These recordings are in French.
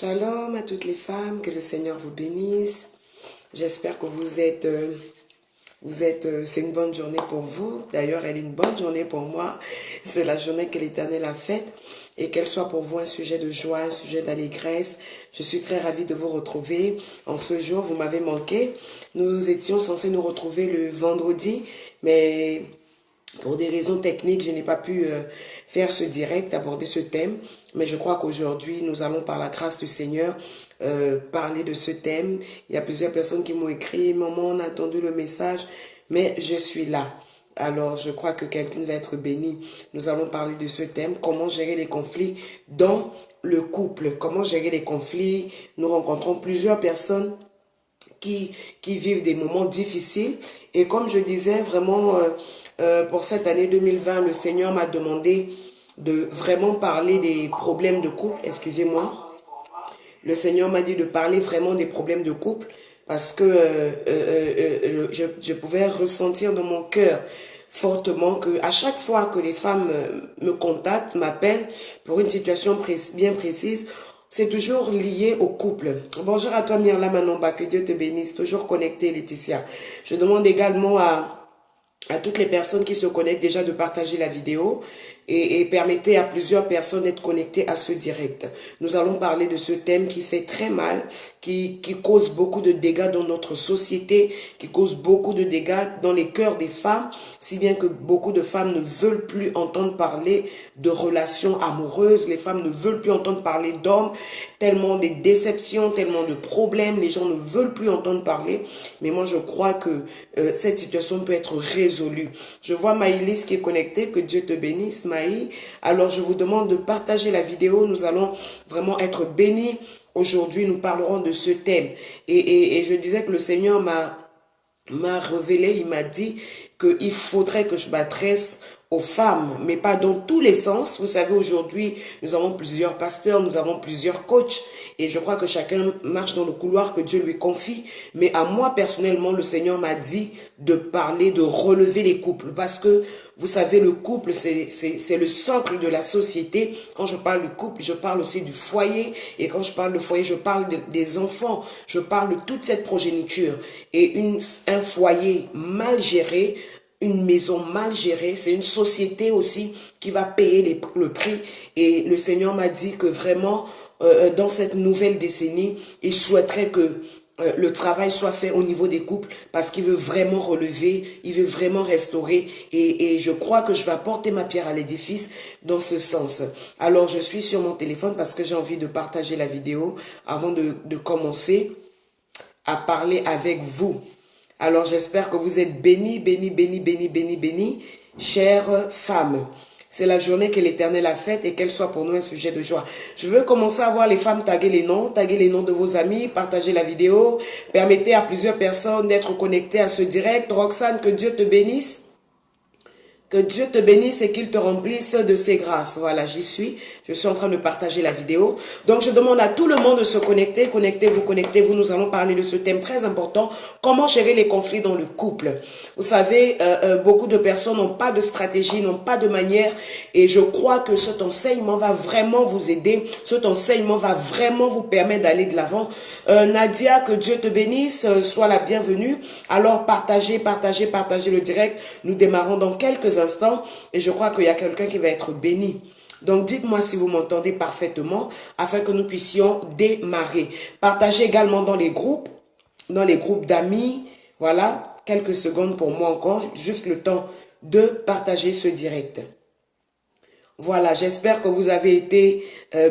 Shalom à toutes les femmes, que le Seigneur vous bénisse. J'espère que c'est une bonne journée pour vous. D'ailleurs, elle est une bonne journée pour moi. C'est la journée que l'Éternel a faite et qu'elle soit pour vous un sujet de joie, un sujet d'allégresse. Je suis très ravie de vous retrouver. En ce jour, vous m'avez manqué. Nous étions censés nous retrouver le vendredi, mais pour des raisons techniques, je n'ai pas pu faire ce direct, aborder ce thème, mais je crois qu'aujourd'hui, nous allons, par la grâce du Seigneur, parler de ce thème. Il y a plusieurs personnes qui m'ont écrit, « Maman, on a attendu le message, mais je suis là. » Alors, je crois que quelqu'un va être béni. Nous allons parler de ce thème, comment gérer les conflits dans le couple. Comment gérer les conflits. Nous rencontrons plusieurs personnes qui vivent des moments difficiles. Et comme je disais, vraiment, pour cette année 2020, le Seigneur m'a demandé de vraiment parler des problèmes de couple. Excusez-moi. Le Seigneur m'a dit de parler vraiment des problèmes de couple parce que je pouvais ressentir dans mon cœur fortement que à chaque fois que les femmes me contactent, m'appellent pour une situation bien précise, c'est toujours lié au couple. Bonjour à toi Myrla Manomba, que Dieu te bénisse, toujours connectée Laetitia. Je demande également à toutes les personnes qui se connectent déjà de partager la vidéo et permettez à plusieurs personnes d'être connectées à ce direct. Nous allons parler de ce thème qui fait très mal, qui cause beaucoup de dégâts dans notre société, qui cause beaucoup de dégâts dans les cœurs des femmes, si bien que beaucoup de femmes ne veulent plus entendre parler de relations amoureuses, les femmes ne veulent plus entendre parler d'hommes, tellement de déceptions, tellement de problèmes, les gens ne veulent plus entendre parler, mais moi je crois que cette situation peut être résolue. Je vois Maïlis qui est connectée, que Dieu te bénisse Maï. Alors je vous demande de partager la vidéo, nous allons vraiment être bénis. Aujourd'hui, nous parlerons de ce thème. Et je disais que le Seigneur m'a révélé, il m'a dit qu'il faudrait que je m'adresse aux femmes, mais pas dans tous les sens. Vous savez, aujourd'hui, nous avons plusieurs pasteurs, nous avons plusieurs coachs, et je crois que chacun marche dans le couloir que Dieu lui confie. Mais à moi, personnellement, le Seigneur m'a dit de parler, de relever les couples, parce que, vous savez, le couple, c'est le socle de la société. Quand je parle du couple, je parle aussi du foyer, et quand je parle de foyer, je parle des enfants, je parle de toute cette progéniture. Et un foyer mal géré, une maison mal gérée, c'est une société aussi qui va payer le prix. Et le Seigneur m'a dit que vraiment, dans cette nouvelle décennie, il souhaiterait que le travail soit fait au niveau des couples parce qu'il veut vraiment relever, il veut vraiment restaurer. Et je crois que je vais apporter ma pierre à l'édifice dans ce sens. Alors, je suis sur mon téléphone parce que j'ai envie de partager la vidéo avant de commencer à parler avec vous. Alors, j'espère que vous êtes bénis, bénis, bénis, bénis, bénis, bénis, chères femmes. C'est la journée que l'Éternel a faite et qu'elle soit pour nous un sujet de joie. Je veux commencer à voir les femmes taguer les noms de vos amis, partager la vidéo. Permettez à plusieurs personnes d'être connectées à ce direct. Roxane, que Dieu te bénisse. Que Dieu te bénisse et qu'il te remplisse de ses grâces. Voilà, j'y suis. Je suis en train de partager la vidéo. Donc, je demande à tout le monde de se connecter. Connectez-vous, connectez-vous. Nous allons parler de ce thème très important. Comment gérer les conflits dans le couple. Vous savez, beaucoup de personnes n'ont pas de stratégie, n'ont pas de manière. Et je crois que cet enseignement va vraiment vous aider. Cet enseignement va vraiment vous permettre d'aller de l'avant. Nadia, que Dieu te bénisse. Sois la bienvenue. Alors, partagez, partagez, partagez le direct. Nous démarrons dans quelques instants et je crois qu'il y a quelqu'un qui va être béni. Donc dites-moi si vous m'entendez parfaitement afin que nous puissions démarrer. Partagez également dans les groupes d'amis. Voilà, quelques secondes pour moi encore, juste le temps de partager ce direct. Voilà, j'espère que vous avez été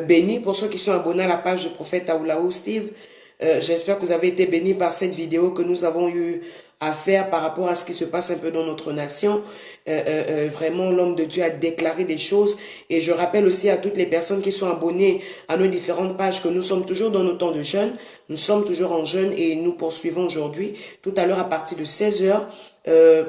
bénis. Pour ceux qui sont abonnés à la page du prophète Aoulaou Steve, j'espère que vous avez été bénis par cette vidéo que nous avons eu à faire par rapport à ce qui se passe un peu dans notre nation. Vraiment, l'homme de Dieu a déclaré des choses. Et je rappelle aussi à toutes les personnes qui sont abonnées à nos différentes pages que nous sommes toujours dans nos temps de jeûne. Nous sommes toujours en jeûne et nous poursuivons aujourd'hui. Tout à l'heure, à partir de 16 heures,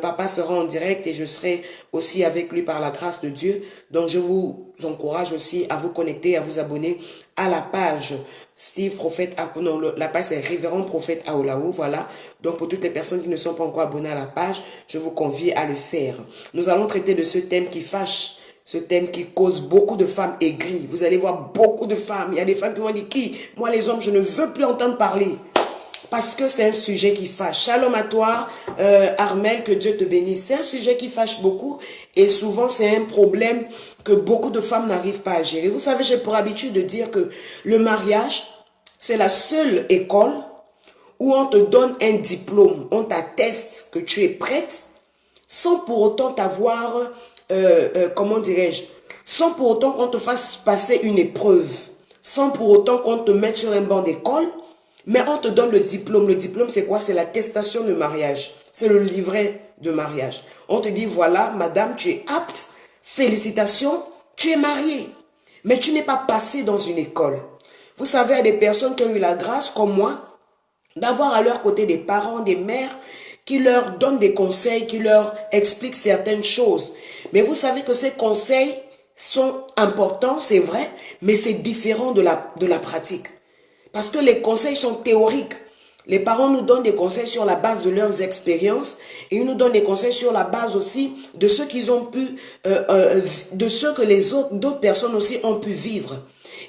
papa sera en direct et je serai aussi avec lui par la grâce de Dieu. Donc, je vous encourage aussi à vous connecter, à vous abonner à la page Steve Prophète, non, la page c'est Révérend Prophète Aoulaou, voilà. Donc, pour toutes les personnes qui ne sont pas encore abonnées à la page, je vous convie à le faire. Nous allons traiter de ce thème qui fâche. Ce thème qui cause beaucoup de femmes aigries. Vous allez voir beaucoup de femmes. Il y a des femmes qui vont dire, qui? Moi, les hommes, je ne veux plus entendre parler. Parce que c'est un sujet qui fâche. Shalom à toi, Armel, que Dieu te bénisse. C'est un sujet qui fâche beaucoup et souvent c'est un problème que beaucoup de femmes n'arrivent pas à gérer. Vous savez, j'ai pour habitude de dire que le mariage, c'est la seule école où on te donne un diplôme, on t'atteste que tu es prête, sans pour autant t'avoir, comment dirais-je, sans pour autant qu'on te fasse passer une épreuve, sans pour autant qu'on te mette sur un banc d'école, mais on te donne le diplôme. Le diplôme, c'est quoi? C'est l'attestation de mariage. C'est le livret de mariage. On te dit, voilà, madame, tu es apte. Félicitations, tu es mariée. Mais tu n'es pas passé dans une école. Vous savez, il y a des personnes qui ont eu la grâce, comme moi, d'avoir à leur côté des parents, des mères, qui leur donnent des conseils, qui leur expliquent certaines choses. Mais vous savez que ces conseils sont importants, c'est vrai, mais c'est différent de la pratique. Parce que les conseils sont théoriques. Les parents nous donnent des conseils sur la base de leurs expériences et ils nous donnent des conseils sur la base aussi de ce qu'ils ont pu, de ce que les d'autres personnes aussi ont pu vivre.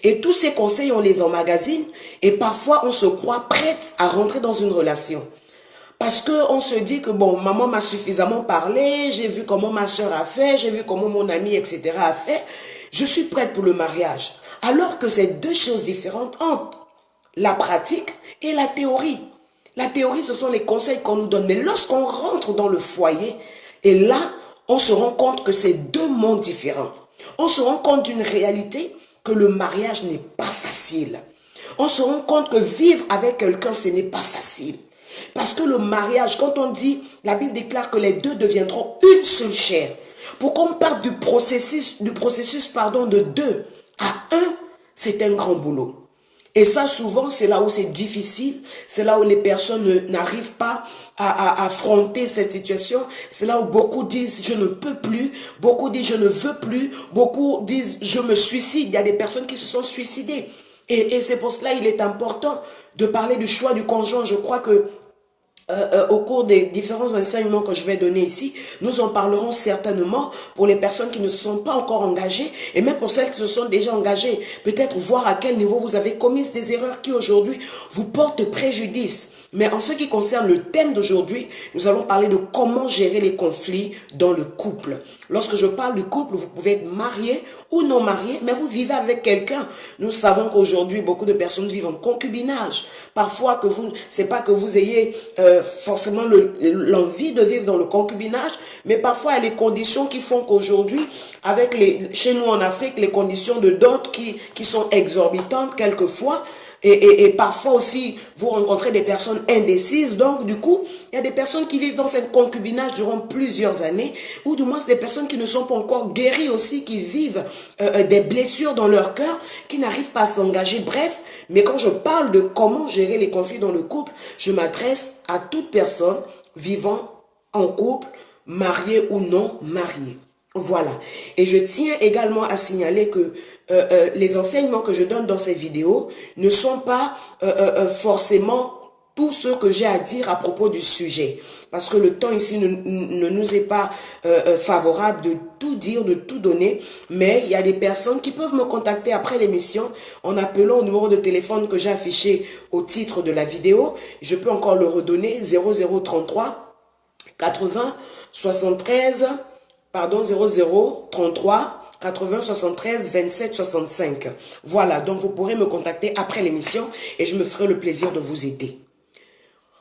Et tous ces conseils, on les emmagasine et parfois on se croit prête à rentrer dans une relation. Parce qu'on se dit que bon, maman m'a suffisamment parlé, j'ai vu comment ma soeur a fait, j'ai vu comment mon ami, etc. a fait. Je suis prête pour le mariage. Alors que c'est deux choses différentes entre la pratique et la théorie. La théorie, ce sont les conseils qu'on nous donne. Mais lorsqu'on rentre dans le foyer, et là, on se rend compte que c'est deux mondes différents. On se rend compte d'une réalité que le mariage n'est pas facile. On se rend compte que vivre avec quelqu'un, ce n'est pas facile. Parce que le mariage, quand on dit, la Bible déclare que les deux deviendront une seule chair. Pour qu'on parte du processus de 2 à 1, c'est un grand boulot. Et ça, souvent, c'est là où c'est difficile. C'est là où les personnes n'arrivent pas à affronter cette situation. C'est là où beaucoup disent, je ne peux plus. Beaucoup disent, je ne veux plus. Beaucoup disent, je me suicide. Il y a des personnes qui se sont suicidées. Et c'est pour cela qu'il est important de parler du choix du conjoint. Je crois que au cours des différents enseignements que je vais donner ici, nous en parlerons certainement pour les personnes qui ne se sont pas encore engagées et même pour celles qui se sont déjà engagées. Peut-être voir à quel niveau vous avez commis des erreurs qui aujourd'hui vous portent préjudice. Mais en ce qui concerne le thème d'aujourd'hui, nous allons parler de comment gérer les conflits dans le couple. Lorsque je parle du couple, vous pouvez être marié ou non marié, mais vous vivez avec quelqu'un. Nous savons qu'aujourd'hui, beaucoup de personnes vivent en concubinage. Parfois, que vous, c'est pas que vous ayez forcément l'envie de vivre dans le concubinage, mais parfois, il y a les conditions qui font qu'aujourd'hui, chez nous en Afrique, les conditions de dot qui sont exorbitantes quelquefois, et parfois aussi, vous rencontrez des personnes indécises. Donc, du coup, il y a des personnes qui vivent dans cette concubinage durant plusieurs années, ou du moins, c'est des personnes qui ne sont pas encore guéries aussi, qui vivent des blessures dans leur cœur, qui n'arrivent pas à s'engager. Bref, mais quand je parle de comment gérer les conflits dans le couple, je m'adresse à toute personne vivant en couple, mariée ou non mariée. Voilà. Et je tiens également à signaler que les enseignements que je donne dans ces vidéos ne sont pas forcément tout ce que j'ai à dire à propos du sujet. Parce que le temps ici ne nous est pas favorable de tout dire, de tout donner. Mais il y a des personnes qui peuvent me contacter après l'émission en appelant au numéro de téléphone que j'ai affiché au titre de la vidéo. Je peux encore le redonner, 0033 80 73, pardon, 0033 80 73 27 65. Voilà, donc vous pourrez me contacter après l'émission et je me ferai le plaisir de vous aider.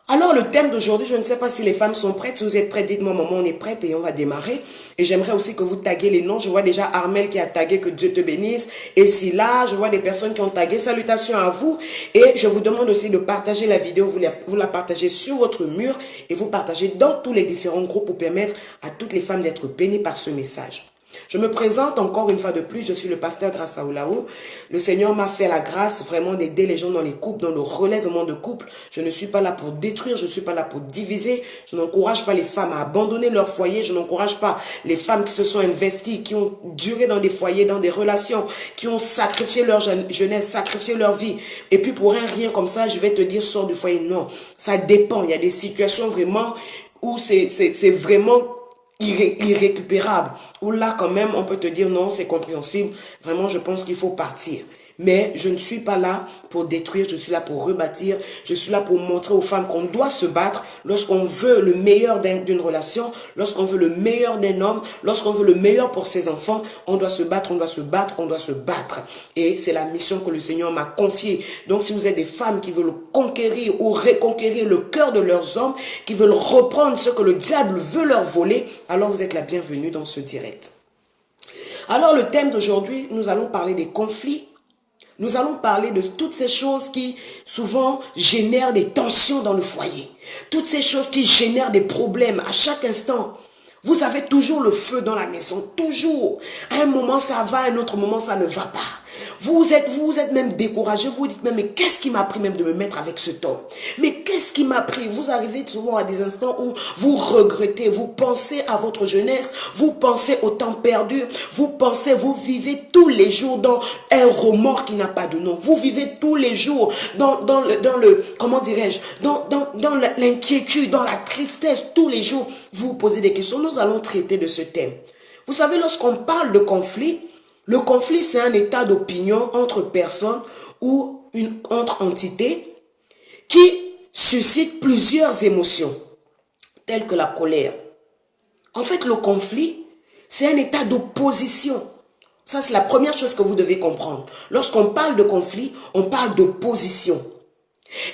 Alors le thème d'aujourd'hui, je ne sais pas si les femmes sont prêtes. Si vous êtes prêtes, dites-moi maman, on est prête et on va démarrer. Et j'aimerais aussi que vous taguez les noms. Je vois déjà Armel qui a tagué, que Dieu te bénisse. Et si là, je vois des personnes qui ont tagué, salutations à vous. Et je vous demande aussi de partager la vidéo. Vous la partagez sur votre mur et vous partagez dans tous les différents groupes pour permettre à toutes les femmes d'être bénies par ce message. Je me présente encore une fois de plus, je suis le pasteur Grace Aoulaou. Le Seigneur m'a fait la grâce vraiment d'aider les gens dans les couples, dans le relèvement de couple. Je ne suis pas là pour détruire, je ne suis pas là pour diviser. Je n'encourage pas les femmes à abandonner leur foyer. Je n'encourage pas les femmes qui se sont investies, qui ont duré dans des foyers, dans des relations, qui ont sacrifié leur jeunesse, sacrifié leur vie. Et puis pour un rien comme ça, je vais te dire sors du foyer. Non, ça dépend. Il y a des situations vraiment où c'est vraiment irrécupérable, où là quand même on peut te dire non, c'est compréhensible, vraiment je pense qu'il faut partir. Mais je ne suis pas là pour détruire, je suis là pour rebâtir, je suis là pour montrer aux femmes qu'on doit se battre lorsqu'on veut le meilleur d'une relation, lorsqu'on veut le meilleur d'un homme, lorsqu'on veut le meilleur pour ses enfants, on doit se battre, on doit se battre, on doit se battre. Et c'est la mission que le Seigneur m'a confiée. Donc si vous êtes des femmes qui veulent conquérir ou reconquérir le cœur de leurs hommes, qui veulent reprendre ce que le diable veut leur voler, alors vous êtes la bienvenue dans ce direct. Alors le thème d'aujourd'hui, nous allons parler des conflits. Nous allons parler de toutes ces choses qui souvent génèrent des tensions dans le foyer. Toutes ces choses qui génèrent des problèmes à chaque instant. Vous avez toujours le feu dans la maison, toujours. À un moment ça va, à un autre moment ça ne va pas. Vous êtes même découragé, vous dites même, mais qu'est-ce qui m'a pris même de me mettre avec cet homme? Mais qu'est-ce qui m'a pris? Vous arrivez souvent à des instants où vous regrettez, vous pensez à votre jeunesse, vous pensez au temps perdu, vous vivez tous les jours dans un remords qui n'a pas de nom. Vous vivez tous les jours dans le comment dirais-je, dans l'inquiétude, dans la tristesse, tous les jours. Vous vous posez des questions. Nous allons traiter de ce thème. Vous savez, lorsqu'on parle de conflit, le conflit, c'est un état d'opinion entre personnes ou entre entités qui suscite plusieurs émotions, telles que la colère. En fait, le conflit, c'est un état d'opposition. Ça, c'est la première chose que vous devez comprendre. Lorsqu'on parle de conflit, on parle d'opposition.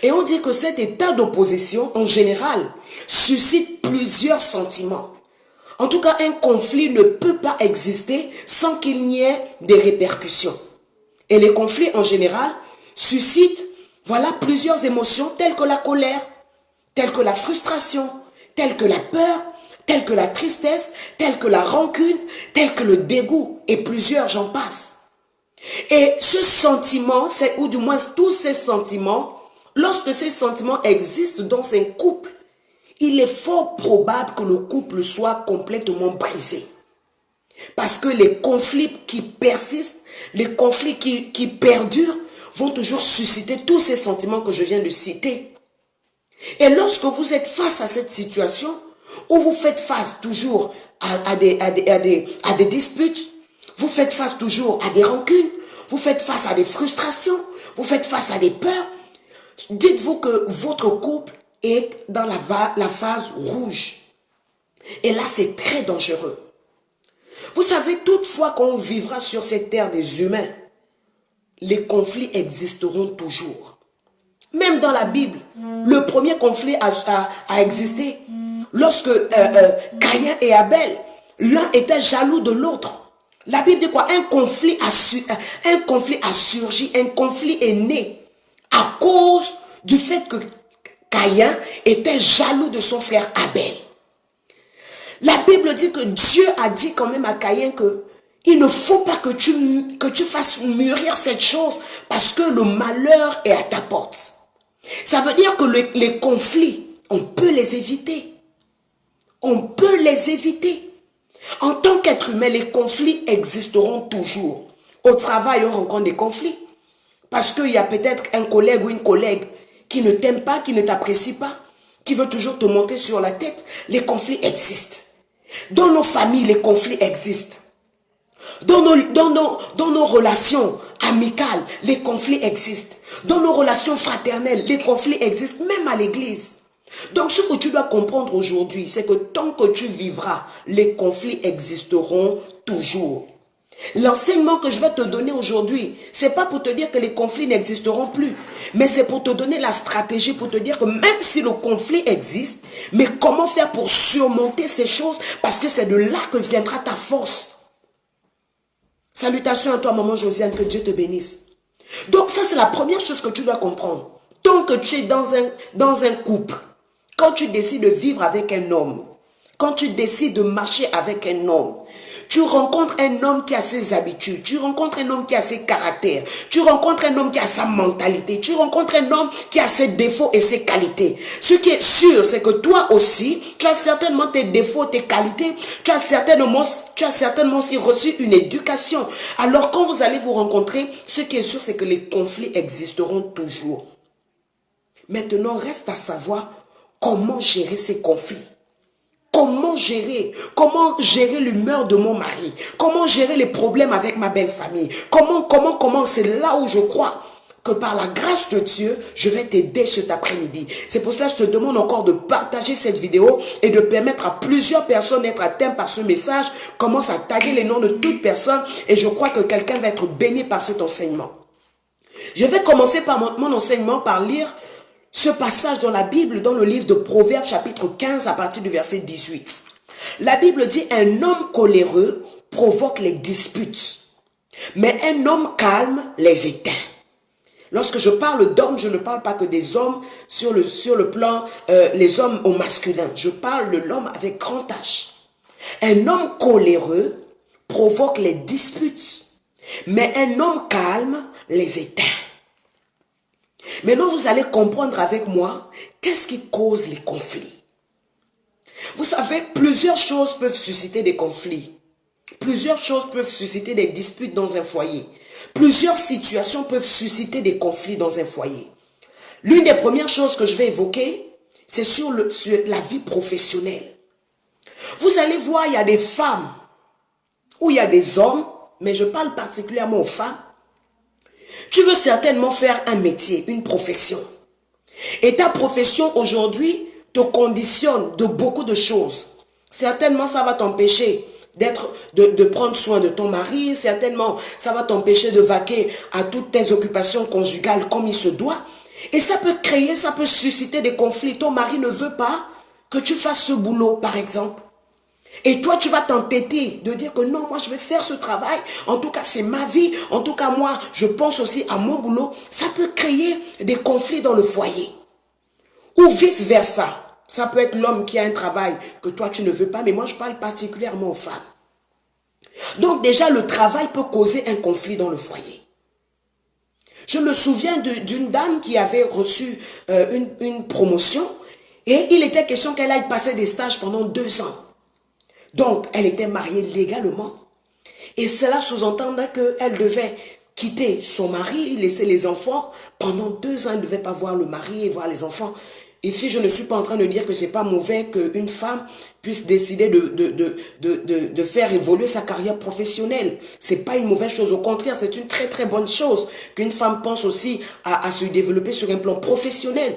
Et on dit que cet état d'opposition, en général, suscite plusieurs sentiments. En tout cas, un conflit ne peut pas exister sans qu'il n'y ait des répercussions. Et les conflits, en général, suscitent, voilà, plusieurs émotions telles que la colère, telles que la frustration, telles que la peur, telles que la tristesse, telles que la rancune, telles que le dégoût, et plusieurs, j'en passe. Et ce sentiment, ou du moins tous ces sentiments, lorsque ces sentiments existent dans un couple, il est fort probable que le couple soit complètement brisé. Parce que les conflits qui persistent, les conflits qui perdurent, vont toujours susciter tous ces sentiments que je viens de citer. Et lorsque vous êtes face à cette situation, où vous faites face toujours à des disputes, vous faites face toujours à des rancunes, vous faites face à des frustrations, vous faites face à des peurs, dites-vous que votre couple est dans la phase rouge. Et là, c'est très dangereux. Vous savez, toutefois qu'on vivra sur cette terre des humains, les conflits existeront toujours. Même dans la Bible, le premier conflit a existé lorsque Caïn et Abel, l'un était jaloux de l'autre. La Bible dit quoi? Un conflit a surgi, un conflit est né à cause du fait que Caïn était jaloux de son frère Abel. La Bible dit que Dieu a dit quand même à Caïn que il ne faut pas que tu fasses mûrir cette chose parce que le malheur est à ta porte. Ça veut dire que les conflits, on peut les éviter. On peut les éviter. En tant qu'être humain, les conflits existeront toujours. Au travail, on rencontre des conflits. Parce qu'il y a peut-être un collègue ou une collègue qui ne t'aime pas, qui ne t'apprécie pas, qui veut toujours te monter sur la tête. Les conflits existent. Dans nos familles, les conflits existent. Dans nos relations amicales, les conflits existent. Dans nos relations fraternelles, les conflits existent, même à l'église. Donc ce que tu dois comprendre aujourd'hui, c'est que tant que tu vivras, les conflits existeront toujours. L'enseignement que je vais te donner aujourd'hui, ce n'est pas pour te dire que les conflits n'existeront plus, mais c'est pour te donner la stratégie, pour te dire que même si le conflit existe, mais comment faire pour surmonter ces choses, parce que c'est de là que viendra ta force. Salutations à toi, maman Josiane, que Dieu te bénisse. Donc ça, c'est la première chose que tu dois comprendre. Tant que tu es dans un couple, quand tu décides de vivre avec un homme, quand tu décides de marcher avec un homme, tu rencontres un homme qui a ses habitudes, tu rencontres un homme qui a ses caractères, tu rencontres un homme qui a sa mentalité, tu rencontres un homme qui a ses défauts et ses qualités. Ce qui est sûr, c'est que toi aussi, tu as certainement tes défauts, tes qualités, tu as certainement aussi reçu une éducation. Alors quand vous allez vous rencontrer, ce qui est sûr, c'est que les conflits existeront toujours. Maintenant, reste à savoir comment gérer ces conflits. comment gérer l'humeur de mon mari, comment gérer les problèmes avec ma belle famille, comment, c'est là où je crois que par la grâce de Dieu, je vais t'aider cet après-midi. C'est pour cela que je te demande encore de partager cette vidéo et de permettre à plusieurs personnes d'être atteintes par ce message. Commence à taguer les noms de toutes personnes et je crois que quelqu'un va être béni par cet enseignement. Je vais commencer par mon enseignement par lire ce passage dans la Bible, dans le livre de Proverbes chapitre 15 à partir du verset 18. La Bible dit: un homme coléreux provoque les disputes, mais un homme calme les éteint. Lorsque je parle d'hommes, je ne parle pas que des hommes sur le plan, les hommes au masculin. Je parle de l'homme avec grand H. Un homme coléreux provoque les disputes, mais un homme calme les éteint. Maintenant, vous allez comprendre avec moi qu'est-ce qui cause les conflits. Vous savez, plusieurs choses peuvent susciter des conflits. Plusieurs choses peuvent susciter des disputes dans un foyer. Plusieurs situations peuvent susciter des conflits dans un foyer. L'une des premières choses que je vais évoquer, c'est sur la vie professionnelle. Vous allez voir, il y a des femmes ou il y a des hommes, mais je parle particulièrement aux femmes. Tu veux certainement faire un métier, une profession. Et ta profession aujourd'hui te conditionne de beaucoup de choses. Certainement, ça va t'empêcher de prendre soin de ton mari. Certainement, ça va t'empêcher de vaquer à toutes tes occupations conjugales comme il se doit. Et ça peut susciter des conflits. Ton mari ne veut pas que tu fasses ce boulot, par exemple. Et toi, tu vas t'entêter de dire que non, moi, je vais faire ce travail. En tout cas, c'est ma vie. En tout cas, moi, je pense aussi à mon boulot. Ça peut créer des conflits dans le foyer. Ou vice-versa. Ça peut être l'homme qui a un travail que toi, tu ne veux pas. Mais moi, je parle particulièrement aux femmes. Donc, déjà, le travail peut causer un conflit dans le foyer. Je me souviens d'une dame qui avait reçu une promotion. Et il était question qu'elle aille passer des stages pendant 2 ans. Donc, elle était mariée légalement. Et cela sous-entendait qu'elle devait quitter son mari, laisser les enfants. Pendant 2 ans, elle ne devait pas voir le mari et voir les enfants. Ici, je ne suis pas en train de dire que ce n'est pas mauvais qu'une femme puisse décider de faire évoluer sa carrière professionnelle. Ce n'est pas une mauvaise chose. Au contraire, c'est une très très bonne chose qu'une femme pense aussi à se développer sur un plan professionnel.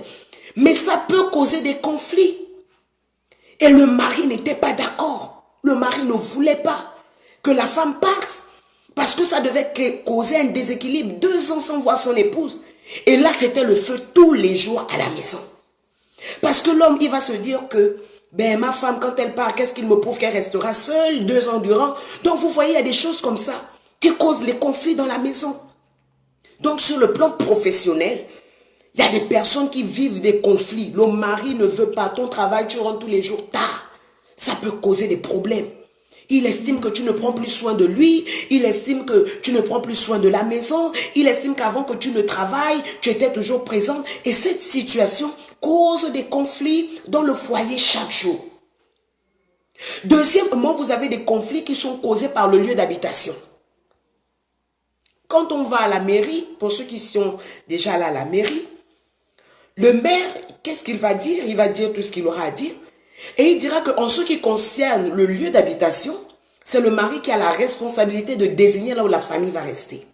Mais ça peut causer des conflits. Et le mari n'était pas d'accord. Le mari ne voulait pas que la femme parte parce que ça devait causer un déséquilibre. 2 ans sans voir son épouse. Et là, c'était le feu tous les jours à la maison. Parce que l'homme, il va se dire que, ben ma femme, quand elle part, qu'est-ce qu'il me prouve qu'elle restera seule 2 ans durant? Donc, vous voyez, il y a des choses comme ça qui causent les conflits dans la maison. Donc, sur le plan professionnel, il y a des personnes qui vivent des conflits. Le mari ne veut pas ton travail, tu rentres tous les jours tard. Ça peut causer des problèmes. Il estime que tu ne prends plus soin de lui. Il estime que tu ne prends plus soin de la maison. Il estime qu'avant que tu ne travailles, tu étais toujours présente. Et cette situation cause des conflits dans le foyer chaque jour. Deuxièmement, vous avez des conflits qui sont causés par le lieu d'habitation. Quand on va à la mairie, pour ceux qui sont déjà là à la mairie, le maire, qu'est-ce qu'il va dire? Il va dire tout ce qu'il aura à dire. Et il dira qu'en ce qui concerne le lieu d'habitation, c'est le mari qui a la responsabilité de désigner là où la famille va rester.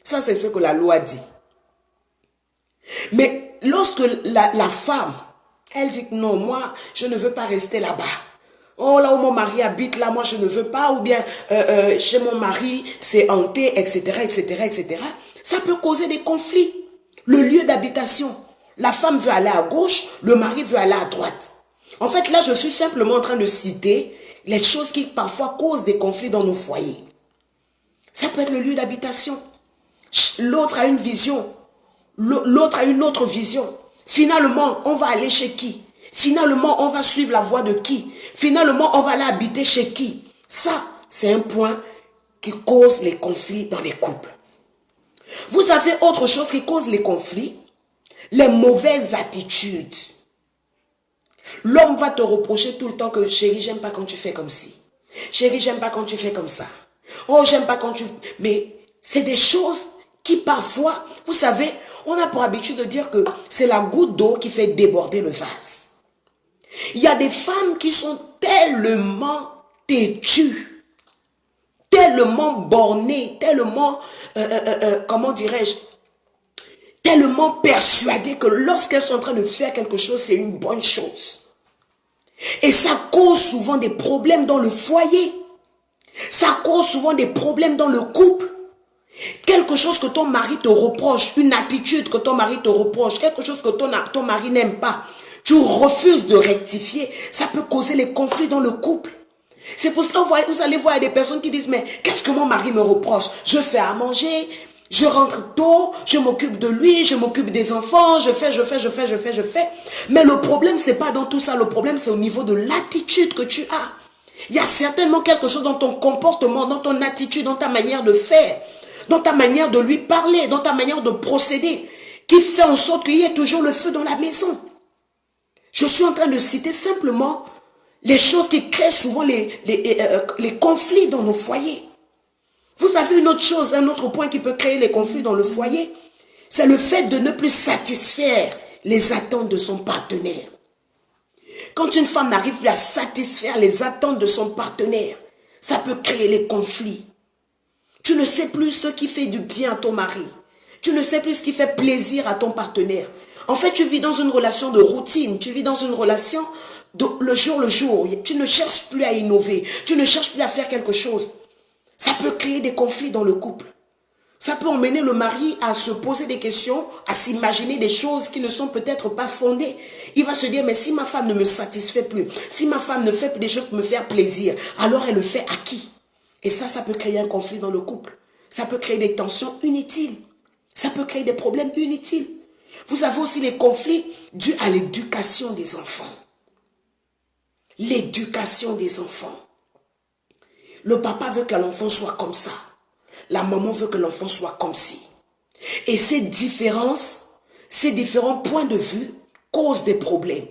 Ça, c'est ce que la loi dit. Mais lorsque la femme, elle dit que non, moi, je ne veux pas rester là-bas. Oh, là où mon mari habite, là, moi, je ne veux pas. Ou bien, chez mon mari, c'est hanté, etc., etc., etc. Ça peut causer des conflits. Le lieu d'habitation. La femme veut aller à gauche, le mari veut aller à droite. En fait, là, je suis simplement en train de citer les choses qui parfois causent des conflits dans nos foyers. Ça peut être le lieu d'habitation. L'autre a une vision. L'autre a une autre vision. Finalement, on va aller chez qui? Finalement, on va suivre la voie de qui? Finalement, on va aller habiter chez qui? Ça, c'est un point qui cause les conflits dans les couples. Vous avez autre chose qui cause les conflits? Les mauvaises attitudes. L'homme va te reprocher tout le temps que chérie, j'aime pas quand tu fais comme ci. Chérie, j'aime pas quand tu fais comme ça. Oh, j'aime pas quand tu... Mais c'est des choses qui parfois, vous savez, on a pour habitude de dire que c'est la goutte d'eau qui fait déborder le vase. Il y a des femmes qui sont tellement têtus, tellement bornés, tellement, comment dirais-je, tellement persuadées que lorsqu'elles sont en train de faire quelque chose, c'est une bonne chose. Et ça cause souvent des problèmes dans le foyer. Ça cause souvent des problèmes dans le couple. Quelque chose que ton mari te reproche, une attitude que ton mari te reproche, quelque chose que ton mari n'aime pas, tu refuses de rectifier, ça peut causer les conflits dans le couple. C'est pour cela que vous allez voir des personnes qui disent, mais qu'est-ce que mon mari me reproche? Je fais à manger, je rentre tôt, je m'occupe de lui, je m'occupe des enfants, je fais. Mais le problème, c'est pas dans tout ça, le problème, c'est au niveau de l'attitude que tu as. Il y a certainement quelque chose dans ton comportement, dans ton attitude, dans ta manière de faire, dans ta manière de lui parler, dans ta manière de procéder, qui fait en sorte qu'il y ait toujours le feu dans la maison. Je suis en train de citer simplement les choses qui créent souvent les conflits dans nos foyers. Vous savez une autre chose, un autre point qui peut créer les conflits dans le foyer, c'est le fait de ne plus satisfaire les attentes de son partenaire. Quand une femme n'arrive plus à satisfaire les attentes de son partenaire, ça peut créer les conflits. Tu ne sais plus ce qui fait du bien à ton mari. Tu ne sais plus ce qui fait plaisir à ton partenaire. En fait, tu vis dans une relation de routine. Tu vis dans une relation le jour. Tu ne cherches plus à innover. Tu ne cherches plus à faire quelque chose. Ça peut créer des conflits dans le couple. Ça peut emmener le mari à se poser des questions, à s'imaginer des choses qui ne sont peut-être pas fondées. Il va se dire, mais si ma femme ne me satisfait plus, si ma femme ne fait plus des choses pour me faire plaisir, alors elle le fait à qui? Et ça peut créer un conflit dans le couple. Ça peut créer des tensions inutiles. Ça peut créer des problèmes inutiles. Vous avez aussi les conflits dus à l'éducation des enfants. L'éducation des enfants. Le papa veut que l'enfant soit comme ça. La maman veut que l'enfant soit comme ci. Et ces différences, ces différents points de vue causent des problèmes.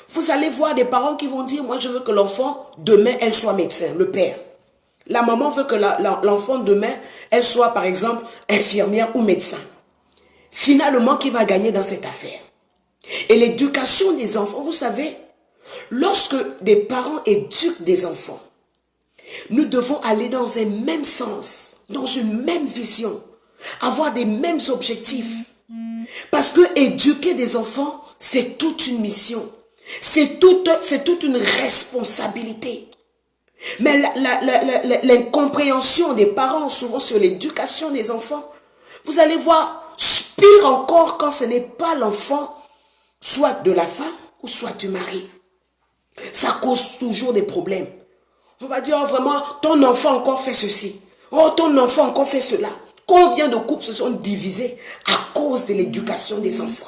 Vous allez voir des parents qui vont dire, moi je veux que l'enfant, demain, elle soit médecin, le père. La maman veut que l'enfant, demain, elle soit par exemple infirmière ou médecin. Finalement, qui va gagner dans cette affaire? Et l'éducation des enfants, vous savez, lorsque des parents éduquent des enfants, nous devons aller dans un même sens, dans une même vision, avoir des mêmes objectifs. Parce que éduquer des enfants, c'est toute une mission. C'est toute une responsabilité. Mais l'incompréhension des parents, souvent sur l'éducation des enfants, vous allez voir, pire encore quand ce n'est pas l'enfant, soit de la femme ou soit du mari. Ça cause toujours des problèmes. On va dire, oh, vraiment, ton enfant encore fait ceci. Oh, ton enfant encore fait cela. Combien de couples se sont divisés à cause de l'éducation des enfants?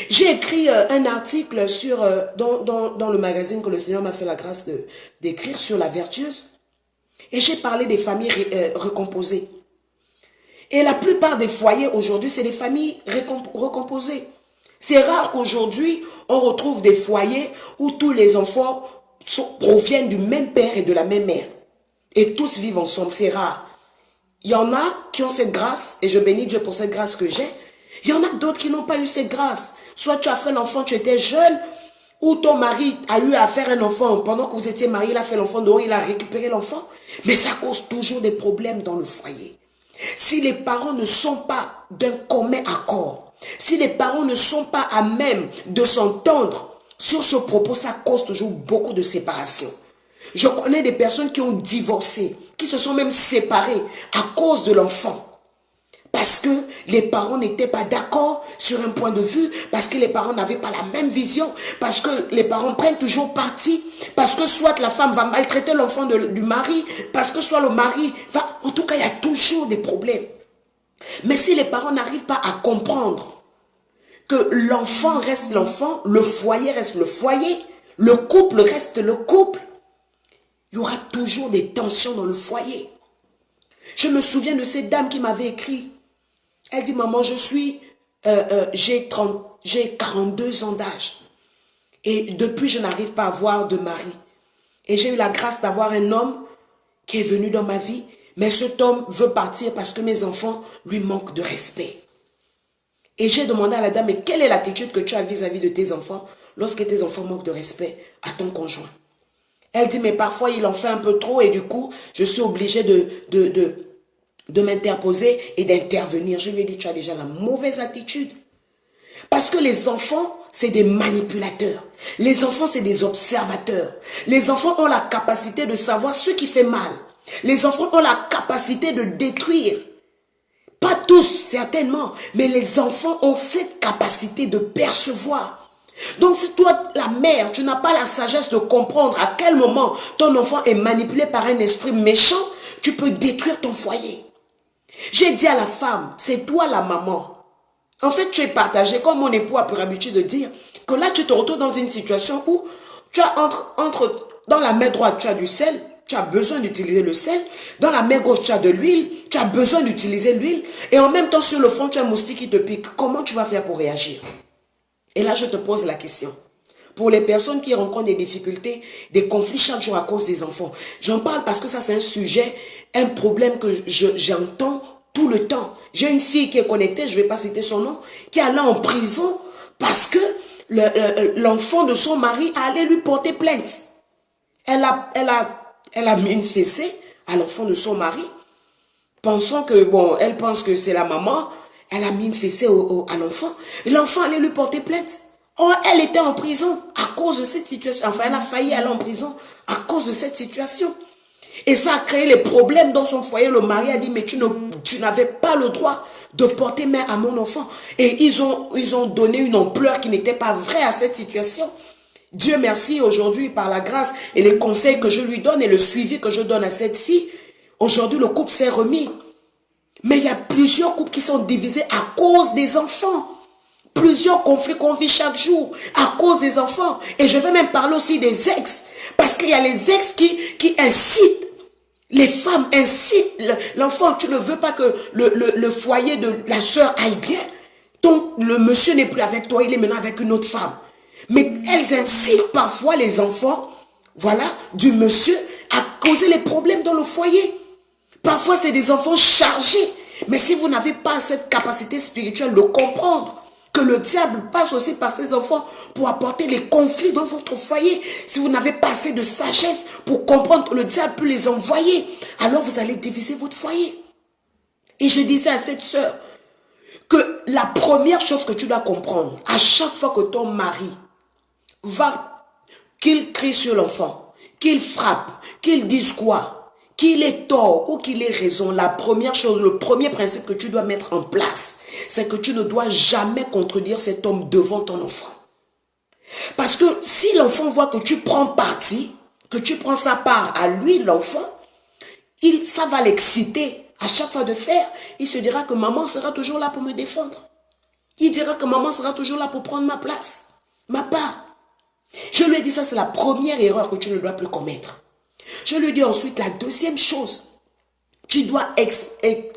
J'ai écrit un article dans le magazine que le Seigneur m'a fait la grâce d'écrire sur la vertueuse. Et j'ai parlé des familles recomposées. Et la plupart des foyers aujourd'hui, c'est des familles recomposées. C'est rare qu'aujourd'hui, on retrouve des foyers où tous les enfants proviennent du même père et de la même mère. Et tous vivent ensemble, c'est rare. Il y en a qui ont cette grâce, et je bénis Dieu pour cette grâce que j'ai. Il y en a d'autres qui n'ont pas eu cette grâce. Soit tu as fait l'enfant, tu étais jeune, ou ton mari a eu à faire un enfant. Pendant que vous étiez marié, il a fait l'enfant, donc il a récupéré l'enfant. Mais ça cause toujours des problèmes dans le foyer. Si les parents ne sont pas d'un commun accord, si les parents ne sont pas à même de s'entendre sur ce propos, ça cause toujours beaucoup de séparation. Je connais des personnes qui ont divorcé, qui se sont même séparées à cause de l'enfant. Parce que les parents n'étaient pas d'accord sur un point de vue, parce que les parents n'avaient pas la même vision, parce que les parents prennent toujours parti, parce que soit la femme va maltraiter l'enfant du mari, parce que soit le mari va... En tout cas, il y a toujours des problèmes. Mais si les parents n'arrivent pas à comprendre que l'enfant reste l'enfant, le foyer reste le foyer, le couple reste le couple, il y aura toujours des tensions dans le foyer. Je me souviens de cette dame qui m'avait écrit. Elle dit, maman, j'ai 42 ans d'âge. Et depuis, je n'arrive pas à avoir de mari. Et j'ai eu la grâce d'avoir un homme qui est venu dans ma vie. Mais cet homme veut partir parce que mes enfants lui manquent de respect. Et j'ai demandé à la dame, mais quelle est l'attitude que tu as vis-à-vis de tes enfants? lorsque tes enfants manquent de respect à ton conjoint. Elle dit, mais parfois il en fait un peu trop et du coup, je suis obligée de m'interposer et d'intervenir. Je lui ai dit, tu as déjà la mauvaise attitude. Parce que les enfants, c'est des manipulateurs. Les enfants, c'est des observateurs. Les enfants ont la capacité de savoir ce qui fait mal. Les enfants ont la capacité de détruire. Pas tous, certainement, mais les enfants ont cette capacité de percevoir. Donc si toi, la mère, tu n'as pas la sagesse de comprendre à quel moment ton enfant est manipulé par un esprit méchant, tu peux détruire ton foyer. J'ai dit à la femme, c'est toi la maman. En fait, tu es partagé, comme mon époux a pour habitude de dire, que là, tu te retrouves dans une situation où tu as dans la main droite, tu as du sel, tu as besoin d'utiliser le sel. Dans la main gauche, tu as de l'huile, tu as besoin d'utiliser l'huile. Et en même temps, sur le front, tu as un moustique qui te pique. Comment tu vas faire pour réagir? Et là, je te pose la question. Pour les personnes qui rencontrent des difficultés, des conflits chaque jour à cause des enfants. J'en parle parce que ça, c'est un sujet, un problème que j'entends tout le temps. J'ai une fille qui est connectée, je ne vais pas citer son nom, qui est allée en prison parce que l'enfant de son mari allait lui porter plainte. Elle a mis une fessée à l'enfant de son mari, pensant que, bon, elle pense que c'est la maman. Elle a mis une fessée à l'enfant. Et l'enfant allait lui porter plainte. Or, elle était en prison à cause de cette situation. Enfin, elle a failli aller en prison à cause de cette situation. Et ça a créé les problèmes dans son foyer. Le mari a dit, mais tu n'avais pas le droit de porter main à mon enfant. Et ils ont donné une ampleur qui n'était pas vraie à cette situation. Dieu merci, aujourd'hui, par la grâce et les conseils que je lui donne et le suivi que je donne à cette fille, aujourd'hui, le couple s'est remis. Mais il y a plusieurs couples qui sont divisés à cause des enfants. Plusieurs conflits qu'on vit chaque jour à cause des enfants. Et je vais même parler aussi des ex. Parce qu'il y a les ex qui incitent. Les femmes incitent l'enfant. Tu ne veux pas que le foyer de la soeur aille bien. Donc le monsieur n'est plus avec toi, il est maintenant avec une autre femme. Mais elles incitent parfois les enfants, voilà, du monsieur à causer les problèmes dans le foyer. Parfois c'est des enfants chargés. Mais si vous n'avez pas cette capacité spirituelle de comprendre que le diable passe aussi par ses enfants pour apporter les conflits dans votre foyer. Si vous n'avez pas assez de sagesse pour comprendre que le diable peut les envoyer, alors vous allez diviser votre foyer. Et je disais à cette sœur que la première chose que tu dois comprendre, à chaque fois que ton mari va, qu'il crie sur l'enfant, qu'il frappe, qu'il dise quoi, qu'il ait tort ou qu'il ait raison, la première chose, le premier principe que tu dois mettre en place, c'est que tu ne dois jamais contredire cet homme devant ton enfant. Parce que si l'enfant voit que tu prends parti, que tu prends sa part à lui, l'enfant, ça va l'exciter à chaque fois de faire. Il se dira que maman sera toujours là pour me défendre. Il dira que maman sera toujours là pour prendre ma place, ma part. Je lui ai dit, ça c'est la première erreur que tu ne dois plus commettre. Je lui ai dit ensuite, la deuxième chose, tu dois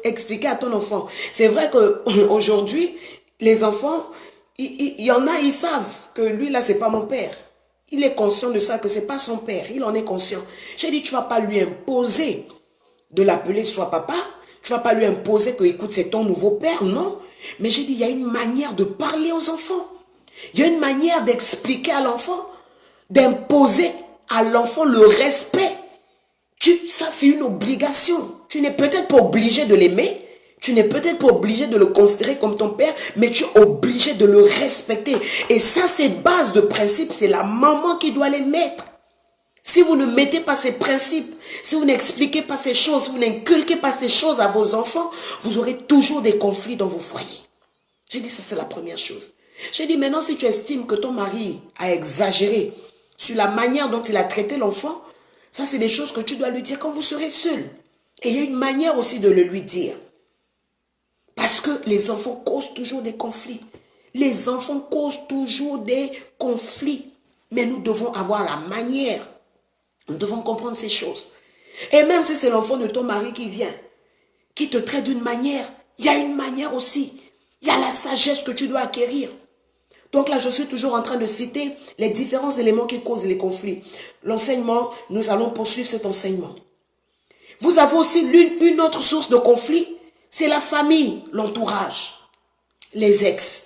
expliquer à ton enfant. C'est vrai qu'aujourd'hui, les enfants, il y en a, ils savent que lui là, c'est pas mon père. Il est conscient de ça, que c'est pas son père. Il en est conscient. J'ai dit, tu vas pas lui imposer de l'appeler soit papa. Tu vas pas lui imposer que, écoute, c'est ton nouveau père, non. Mais j'ai dit, il y a une manière de parler aux enfants. Il y a une manière d'expliquer à l'enfant, d'imposer à l'enfant le respect. Ça, c'est une obligation. Tu n'es peut-être pas obligé de l'aimer. Tu n'es peut-être pas obligé de le considérer comme ton père, mais tu es obligé de le respecter. Et ça, ces bases de principes, c'est la maman qui doit les mettre. Si vous ne mettez pas ces principes, si vous n'expliquez pas ces choses, si vous n'inculquez pas ces choses à vos enfants, vous aurez toujours des conflits dans vos foyers. J'ai dit, ça c'est la première chose. J'ai dit, maintenant, si tu estimes que ton mari a exagéré sur la manière dont il a traité l'enfant, ça c'est des choses que tu dois lui dire quand vous serez seul. Et il y a une manière aussi de le lui dire. Parce que les enfants causent toujours des conflits. Les enfants causent toujours des conflits. Mais nous devons avoir la manière. Nous devons comprendre ces choses. Et même si c'est l'enfant de ton mari qui vient, qui te traite d'une manière, il y a une manière aussi. Il y a la sagesse que tu dois acquérir. Donc là, je suis toujours en train de citer les différents éléments qui causent les conflits. L'enseignement, nous allons poursuivre cet enseignement. Vous avez aussi une autre source de conflit, c'est la famille, l'entourage, les ex.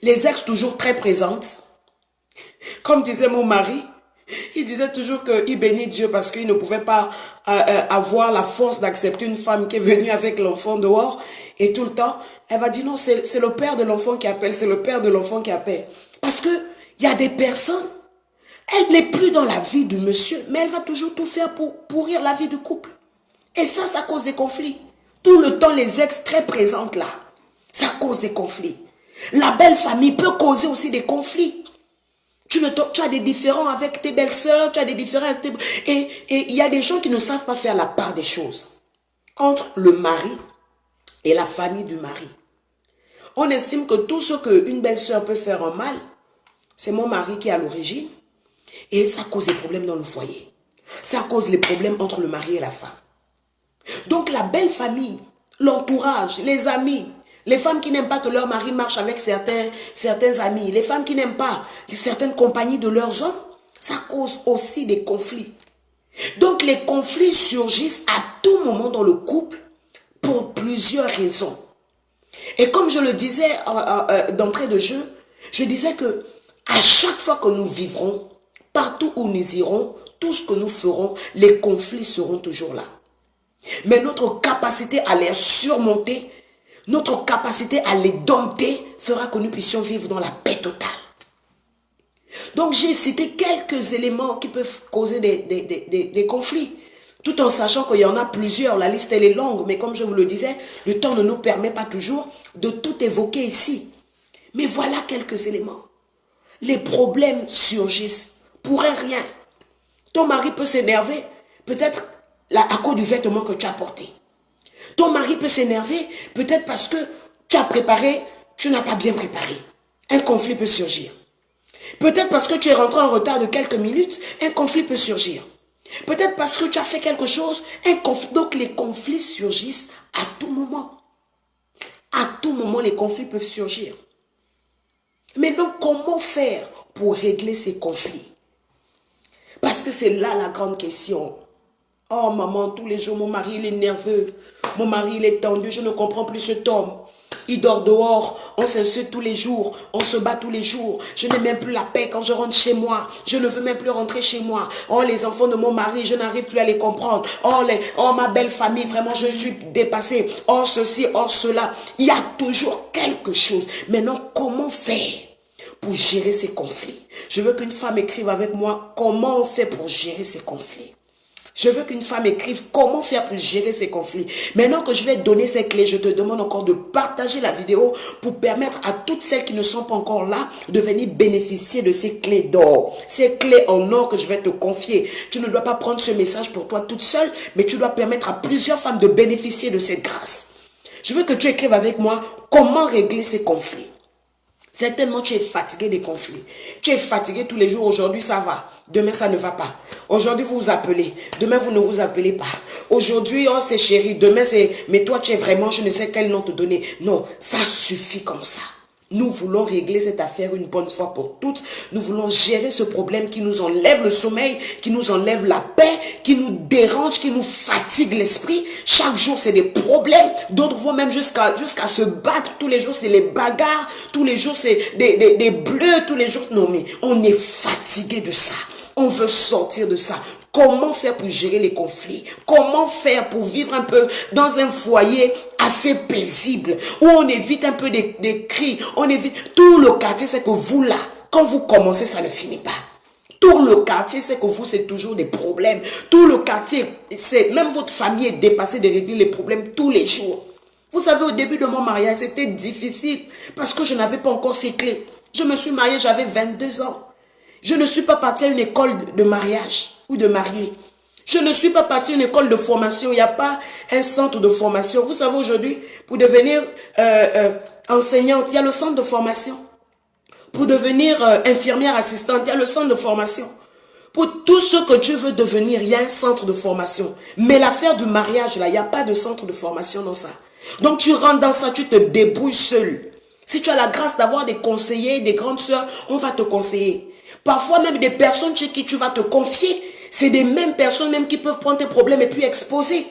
Les ex toujours très présentes. Comme disait mon mari, il disait toujours qu'il bénit Dieu parce qu'il ne pouvait pas avoir la force d'accepter une femme qui est venue avec l'enfant dehors et tout le temps. Elle va dire non, c'est le père de l'enfant qui appelle, c'est le père de l'enfant qui appelle. Parce que il y a des personnes, elle n'est plus dans la vie du monsieur, mais elle va toujours tout faire pour pourrir la vie du couple. Et ça cause des conflits. Tout le temps, les ex très présentes là, ça cause des conflits. La belle famille peut causer aussi des conflits. Tu as des différends avec tes belles-sœurs, tu as des différends avec tes... Et il y a des gens qui ne savent pas faire la part des choses entre le mari et la famille du mari. On estime que tout ce qu'une belle-sœur peut faire en mal, c'est mon mari qui est à l'origine. Et ça cause des problèmes dans le foyer. Ça cause les problèmes entre le mari et la femme. Donc la belle famille, l'entourage, les amis, les femmes qui n'aiment pas que leur mari marche avec certains amis, les femmes qui n'aiment pas certaines compagnies de leurs hommes, ça cause aussi des conflits. Donc les conflits surgissent à tout moment dans le couple pour plusieurs raisons. Et comme je le disais d'entrée de jeu, je disais que à chaque fois que nous vivrons, partout où nous irons, tout ce que nous ferons, les conflits seront toujours là. Mais notre capacité à les surmonter, notre capacité à les dompter fera que nous puissions vivre dans la paix totale. Donc j'ai cité quelques éléments qui peuvent causer des conflits. Tout en sachant qu'il y en a plusieurs, la liste elle est longue, mais comme je vous le disais, le temps ne nous permet pas toujours de tout évoquer ici. Mais voilà quelques éléments. Les problèmes surgissent pour un rien. Ton mari peut s'énerver, peut-être à cause du vêtement que tu as porté. Ton mari peut s'énerver, peut-être parce que tu as préparé, tu n'as pas bien préparé. Un conflit peut surgir. Peut-être parce que tu es rentré en retard de quelques minutes, un conflit peut surgir. Peut-être parce que tu as fait quelque chose, un conflit. Donc les conflits surgissent à tout moment. À tout moment, les conflits peuvent surgir. Mais donc, comment faire pour régler ces conflits? Parce que c'est là la grande question. Oh maman, tous les jours, mon mari il est nerveux. Mon mari il est tendu, je ne comprends plus cet homme. Il dort dehors, on s'insulte tous les jours, on se bat tous les jours. Je n'ai même plus la paix quand je rentre chez moi. Je ne veux même plus rentrer chez moi. Oh, les enfants de mon mari, je n'arrive plus à les comprendre. Oh, ma belle famille, vraiment, je suis dépassée. Oh, ceci, oh, cela. Il y a toujours quelque chose. Maintenant, comment faire pour gérer ces conflits? Je veux qu'une femme écrive avec moi comment on fait pour gérer ces conflits. Je veux qu'une femme écrive comment faire pour gérer ces conflits. Maintenant que je vais donner ces clés, je te demande encore de partager la vidéo pour permettre à toutes celles qui ne sont pas encore là de venir bénéficier de ces clés d'or. Ces clés en or que je vais te confier. Tu ne dois pas prendre ce message pour toi toute seule, mais tu dois permettre à plusieurs femmes de bénéficier de cette grâce. Je veux que tu écrives avec moi comment régler ces conflits. Certainement, tu es fatigué des conflits. Tu es fatigué tous les jours. Aujourd'hui, ça va. Demain, ça ne va pas. Aujourd'hui, vous vous appelez. Demain, vous ne vous appelez pas. Aujourd'hui, oh, c'est chéri. Demain, c'est... Mais toi, tu es vraiment... Je ne sais quel nom te donner. Non, ça suffit comme ça. Nous voulons régler cette affaire une bonne fois pour toutes. Nous voulons gérer ce problème qui nous enlève le sommeil, qui nous enlève la paix, qui nous dérange, qui nous fatigue l'esprit. Chaque jour, c'est des problèmes. D'autres vont même jusqu'à se battre. Tous les jours, c'est les bagarres. Tous les jours, c'est des bleus. Tous les jours, non, mais on est fatigué de ça. On veut sortir de ça. Comment faire pour gérer les conflits? Comment faire pour vivre un peu dans un foyer assez paisible, où on évite un peu des cris, on évite... Tout le quartier, c'est que vous là, quand vous commencez, ça ne finit pas. Tout le quartier, c'est que vous, c'est toujours des problèmes. Tout le quartier, c'est même votre famille est dépassée de régler les problèmes tous les jours. Vous savez, au début de mon mariage, c'était difficile parce que je n'avais pas encore ces clés. Je me suis mariée, j'avais 22 ans. Je ne suis pas partie à une école de mariage ou de mariée. Je ne suis pas partie à une école de formation. Il n'y a pas un centre de formation. Vous savez, aujourd'hui, pour devenir enseignante, il y a le centre de formation. Pour devenir infirmière assistante, il y a le centre de formation. Pour tout ce que tu veux devenir, il y a un centre de formation. Mais l'affaire du mariage, là, il n'y a pas de centre de formation dans ça. Donc, tu rentres dans ça, tu te débrouilles seul. Si tu as la grâce d'avoir des conseillers, des grandes sœurs, on va te conseiller. Parfois même des personnes chez qui tu vas te confier, c'est des mêmes personnes même qui peuvent prendre tes problèmes et puis exposer.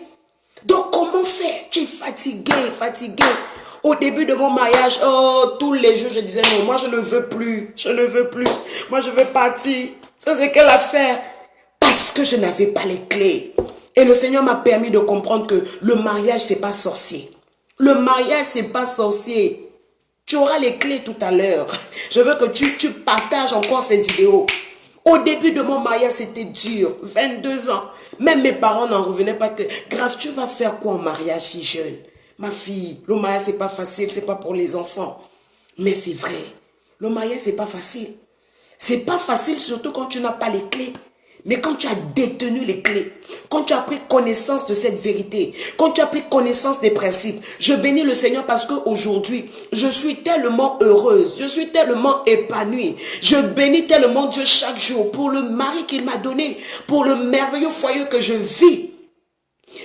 Donc comment faire? Tu es fatigué, fatigué. Au début de mon mariage, oh, tous les jours, je disais non, moi je ne veux plus, je ne veux plus. Moi je veux partir. Ça c'est quelle affaire? Parce que je n'avais pas les clés. Et le Seigneur m'a permis de comprendre que le mariage, c'est pas sorcier. Le mariage, c'est pas sorcier. Tu auras les clés tout à l'heure. Je veux que tu partages encore cette vidéo. Au début de mon mariage, c'était dur. 22 ans. Même mes parents n'en revenaient pas que, grave, tu vas faire quoi en mariage, fille jeune? Ma fille, le mariage, c'est pas facile, c'est pas pour les enfants. Mais c'est vrai. Le mariage, c'est pas facile. C'est pas facile, surtout quand tu n'as pas les clés. Mais quand tu as détenu les clés, quand tu as pris connaissance de cette vérité, quand tu as pris connaissance des principes, je bénis le Seigneur parce qu'aujourd'hui, je suis tellement heureuse, je suis tellement épanouie. Je bénis tellement Dieu chaque jour pour le mari qu'il m'a donné, pour le merveilleux foyer que je vis.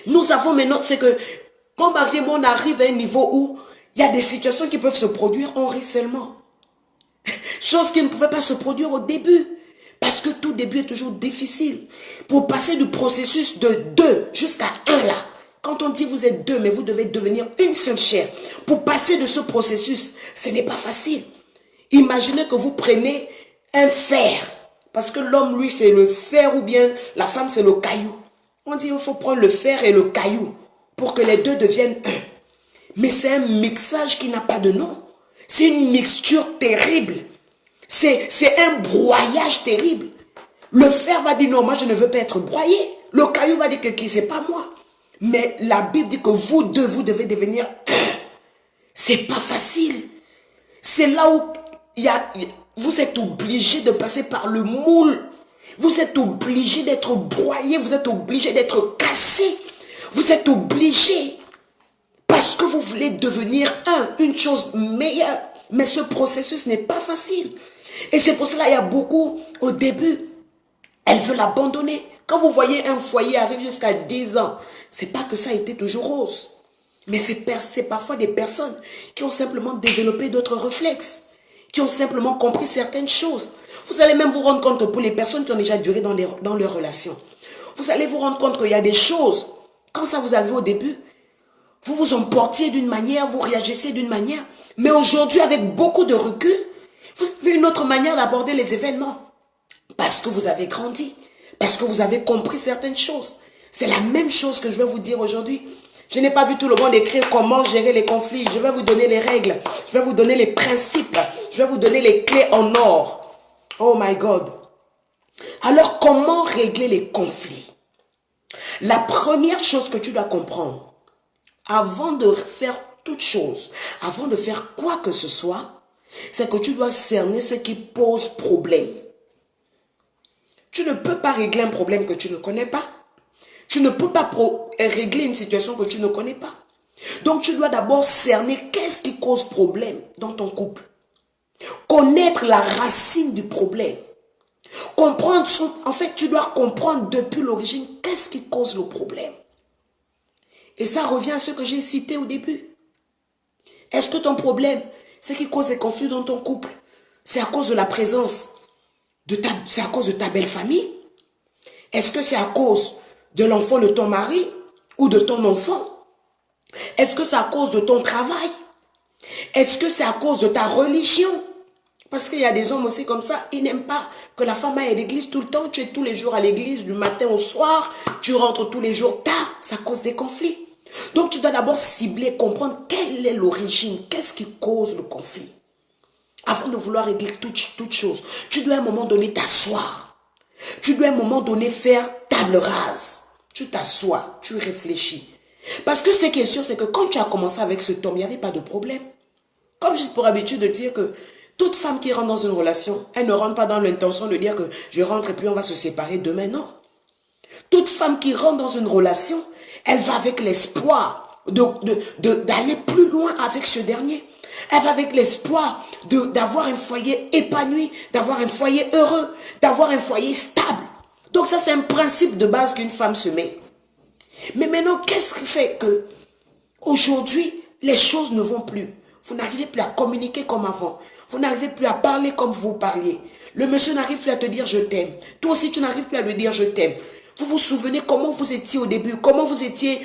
Nous avons maintenant, c'est que mon mari et moi, on arrive à un niveau où il y a des situations qui peuvent se produire en ruissellement. Chose qui ne pouvait pas se produire au début. Parce que tout début est toujours difficile. Pour passer du processus de 2 jusqu'à 1 là. Quand on dit vous êtes 2, mais vous devez devenir une seule chair. Pour passer de ce processus, ce n'est pas facile. Imaginez que vous prenez un fer. Parce que l'homme, lui, c'est le fer ou bien la femme, c'est le caillou. On dit il faut prendre le fer et le caillou pour que les deux deviennent un. Mais c'est un mixage qui n'a pas de nom. C'est une mixture terrible. C'est un broyage terrible. Le fer va dire non, moi je ne veux pas être broyé. Le caillou va dire que qui c'est pas moi. Mais la Bible dit que vous deux, vous devez devenir un. C'est pas facile. C'est là où vous êtes obligé de passer par le moule. Vous êtes obligé d'être broyé. Vous êtes obligé d'être cassé. Vous êtes obligé. Parce que vous voulez devenir une chose meilleure. Mais ce processus n'est pas facile. Et c'est pour cela qu'il y a beaucoup, au début, elles veulent abandonner. Quand vous voyez un foyer arriver jusqu'à 10 ans, c'est pas que ça a été toujours rose. Mais c'est parfois des personnes qui ont simplement développé d'autres réflexes, qui ont simplement compris certaines choses. Vous allez même vous rendre compte que pour les personnes qui ont déjà duré dans leurs relations, vous allez vous rendre compte qu'il y a des choses, quand ça vous arrive au début, vous vous emportiez d'une manière, vous réagissez d'une manière. Mais aujourd'hui, avec beaucoup de recul, vous avez une autre manière d'aborder les événements. Parce que vous avez grandi. Parce que vous avez compris certaines choses. C'est la même chose que je vais vous dire aujourd'hui. Je n'ai pas vu tout le monde écrire comment gérer les conflits. Je vais vous donner les règles. Je vais vous donner les principes. Je vais vous donner les clés en or. Oh my God. Alors, comment régler les conflits? La première chose que tu dois comprendre, avant de faire toute chose, avant de faire quoi que ce soit, c'est que tu dois cerner ce qui pose problème. Tu ne peux pas régler un problème que tu ne connais pas. Tu ne peux pas régler une situation que tu ne connais pas. Donc tu dois d'abord cerner qu'est-ce qui cause problème dans ton couple. Connaître la racine du problème. Comprendre en fait, tu dois comprendre depuis l'origine qu'est-ce qui cause le problème. Et ça revient à ce que j'ai cité au début. Est-ce que ton problème, ce qui cause des conflits dans ton couple, c'est à cause de la présence, c'est à cause de ta belle famille? Est-ce que c'est à cause de l'enfant de ton mari ou de ton enfant? Est-ce que c'est à cause de ton travail? Est-ce que c'est à cause de ta religion? Parce qu'il y a des hommes aussi comme ça, ils n'aiment pas que la femme aille à l'église tout le temps. Tu es tous les jours à l'église, du matin au soir, tu rentres tous les jours tard, ça cause des conflits. Donc tu dois d'abord cibler, comprendre quelle est l'origine, qu'est-ce qui cause le conflit. Avant de vouloir régler toute chose, tu dois à un moment donné t'asseoir. Tu dois à un moment donné faire table rase. Tu t'assois, tu réfléchis. Parce que ce qui est sûr, c'est que quand tu as commencé avec cet homme, il n'y avait pas de problème. Comme j'ai pour habitude de dire que toute femme qui rentre dans une relation, elle ne rentre pas dans l'intention de dire que je rentre et puis on va se séparer demain, non. Toute femme qui rentre dans une relation, elle va avec l'espoir d'aller plus loin avec ce dernier. Elle va avec l'espoir d'avoir un foyer épanoui, d'avoir un foyer heureux, d'avoir un foyer stable. Donc ça, c'est un principe de base qu'une femme se met. Mais maintenant, qu'est-ce qui fait que aujourd'hui, les choses ne vont plus? Vous n'arrivez plus à communiquer comme avant. Vous n'arrivez plus à parler comme vous parliez. Le monsieur n'arrive plus à te dire je t'aime. Toi aussi, tu n'arrives plus à lui dire je t'aime. Vous vous souvenez comment vous étiez au début, comment vous étiez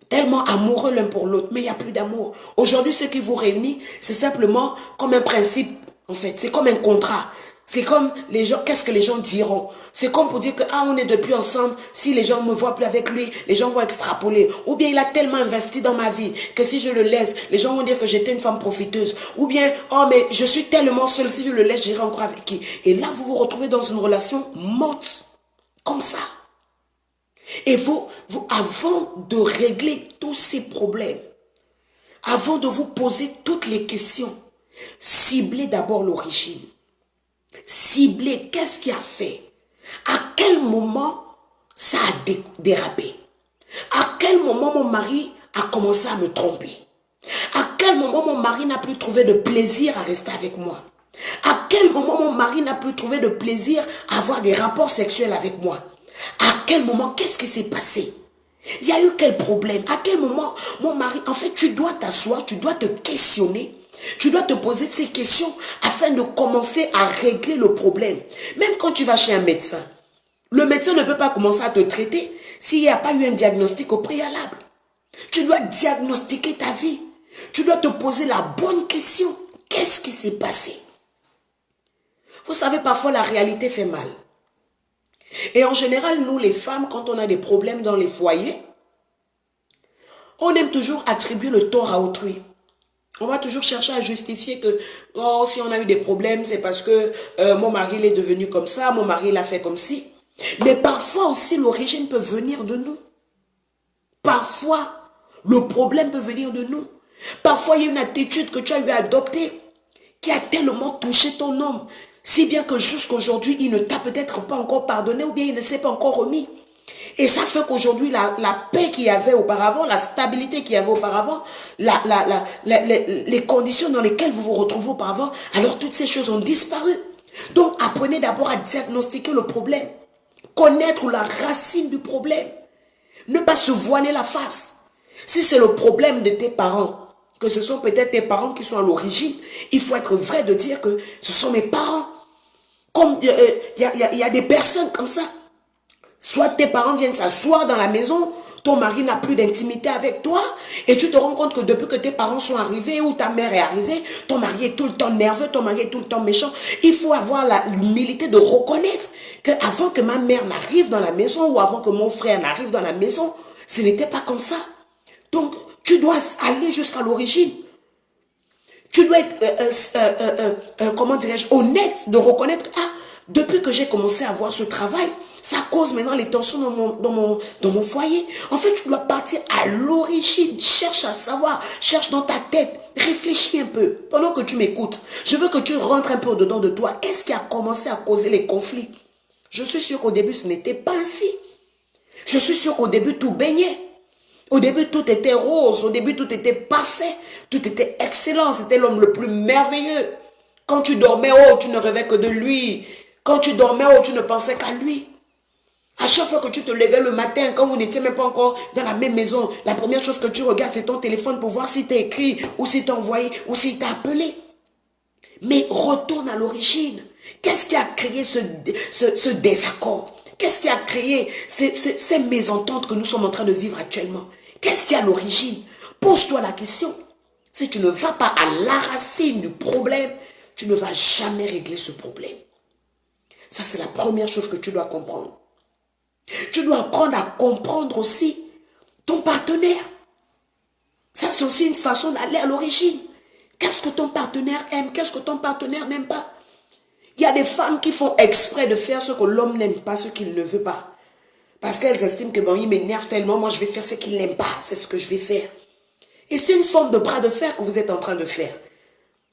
tellement amoureux l'un pour l'autre, mais il n'y a plus d'amour. Aujourd'hui, ce qui vous réunit, c'est simplement comme un principe, en fait. C'est comme un contrat. C'est comme les gens, qu'est-ce que les gens diront? C'est comme pour dire que, ah, on est depuis ensemble, si les gens ne me voient plus avec lui, les gens vont extrapoler. Ou bien il a tellement investi dans ma vie que si je le laisse, les gens vont dire que j'étais une femme profiteuse. Ou bien, oh, mais je suis tellement seule, si je le laisse, j'irai encore avec qui? Et là, vous vous retrouvez dans une relation morte, comme ça. Et vous, avant de régler tous ces problèmes, avant de vous poser toutes les questions, ciblez d'abord l'origine. Ciblez qu'est-ce qui a fait. À quel moment ça a dérapé. À quel moment mon mari a commencé à me tromper. À quel moment mon mari n'a plus trouvé de plaisir à rester avec moi. À quel moment mon mari n'a plus trouvé de plaisir à avoir des rapports sexuels avec moi. À quel moment, qu'est-ce qui s'est passé? Il y a eu quel problème? À quel moment mon mari... En fait, tu dois t'asseoir, tu dois te questionner. Tu dois te poser ces questions afin de commencer à régler le problème. Même quand tu vas chez un médecin, le médecin ne peut pas commencer à te traiter s'il n'y a pas eu un diagnostic au préalable. Tu dois diagnostiquer ta vie. Tu dois te poser la bonne question. Qu'est-ce qui s'est passé? Vous savez, parfois la réalité fait mal. Et en général, nous les femmes, quand on a des problèmes dans les foyers, on aime toujours attribuer le tort à autrui. On va toujours chercher à justifier que oh, si on a eu des problèmes, c'est parce que mon mari il est devenu comme ça, mon mari l'a fait comme ci. Mais parfois aussi, l'origine peut venir de nous. Parfois, le problème peut venir de nous. Parfois, il y a une attitude que tu as eu à adopter qui a tellement touché ton homme, si bien que jusqu'aujourd'hui, il ne t'a peut-être pas encore pardonné ou bien il ne s'est pas encore remis. Et ça fait qu'aujourd'hui, la paix qu'il y avait auparavant, la stabilité qu'il y avait auparavant, les conditions dans lesquelles vous vous retrouvez auparavant, alors toutes ces choses ont disparu. Donc, apprenez d'abord à diagnostiquer le problème. Connaître la racine du problème. Ne pas se voiler la face. Si c'est le problème de tes parents, que ce sont peut-être tes parents qui sont à l'origine, il faut être vrai de dire que ce sont mes parents. Comme il y a des personnes comme ça. Soit tes parents viennent s'asseoir dans la maison, ton mari n'a plus d'intimité avec toi, et tu te rends compte que depuis que tes parents sont arrivés ou ta mère est arrivée, ton mari est tout le temps nerveux, ton mari est tout le temps méchant. Il faut avoir l'humilité de reconnaître qu'avant que ma mère n'arrive dans la maison ou avant que mon frère n'arrive dans la maison, ce n'était pas comme ça. Donc, tu dois aller jusqu'à l'origine. Tu dois être, comment dirais-je, honnête de reconnaître, ah, depuis que j'ai commencé à voir ce travail, ça cause maintenant les tensions dans mon foyer. En fait, tu dois partir à l'origine. Cherche à savoir, cherche dans ta tête, réfléchis un peu. Pendant que tu m'écoutes, je veux que tu rentres un peu au-dedans de toi. Qu'est-ce qui a commencé à causer les conflits? Je suis sûr qu'au début, ce n'était pas ainsi. Je suis sûr qu'au début, tout baignait. Au début, tout était rose. Au début, tout était parfait. Tout était excellent. C'était l'homme le plus merveilleux. Quand tu dormais, oh, tu ne rêvais que de lui. Quand tu dormais, oh, tu ne pensais qu'à lui. À chaque fois que tu te levais le matin, quand vous n'étiez même pas encore dans la même maison, la première chose que tu regardes, c'est ton téléphone pour voir si t'as écrit, ou si t'as envoyé, ou si t'as appelé. Mais retourne à l'origine. Qu'est-ce qui a créé ce désaccord? Qu'est-ce qui a créé ces mésententes que nous sommes en train de vivre actuellement? Qu'est-ce qui est à l'origine? Pose-toi la question. Si tu ne vas pas à la racine du problème, tu ne vas jamais régler ce problème. Ça, c'est la première chose que tu dois comprendre. Tu dois apprendre à comprendre aussi ton partenaire. Ça, c'est aussi une façon d'aller à l'origine. Qu'est-ce que ton partenaire aime? Qu'est-ce que ton partenaire n'aime pas? Il y a des femmes qui font exprès de faire ce que l'homme n'aime pas, ce qu'il ne veut pas. Parce qu'elles estiment que bon, il m'énerve tellement, moi je vais faire ce qu'il n'aime pas. C'est ce que je vais faire. Et c'est une forme de bras de fer que vous êtes en train de faire.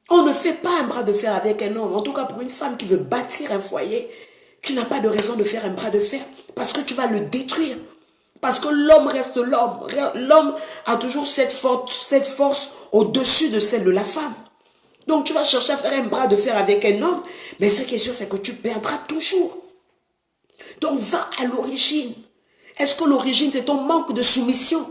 On ne fait pas un bras de fer avec un homme. En tout cas, pour une femme qui veut bâtir un foyer, tu n'as pas de raison de faire un bras de fer. Parce que tu vas le détruire. Parce que l'homme reste l'homme. L'homme a toujours cette force au-dessus de celle de la femme. Donc tu vas chercher à faire un bras de fer avec un homme. Mais ce qui est sûr, c'est que tu perdras toujours. Donc va à l'origine. Est-ce que l'origine, c'est ton manque de soumission?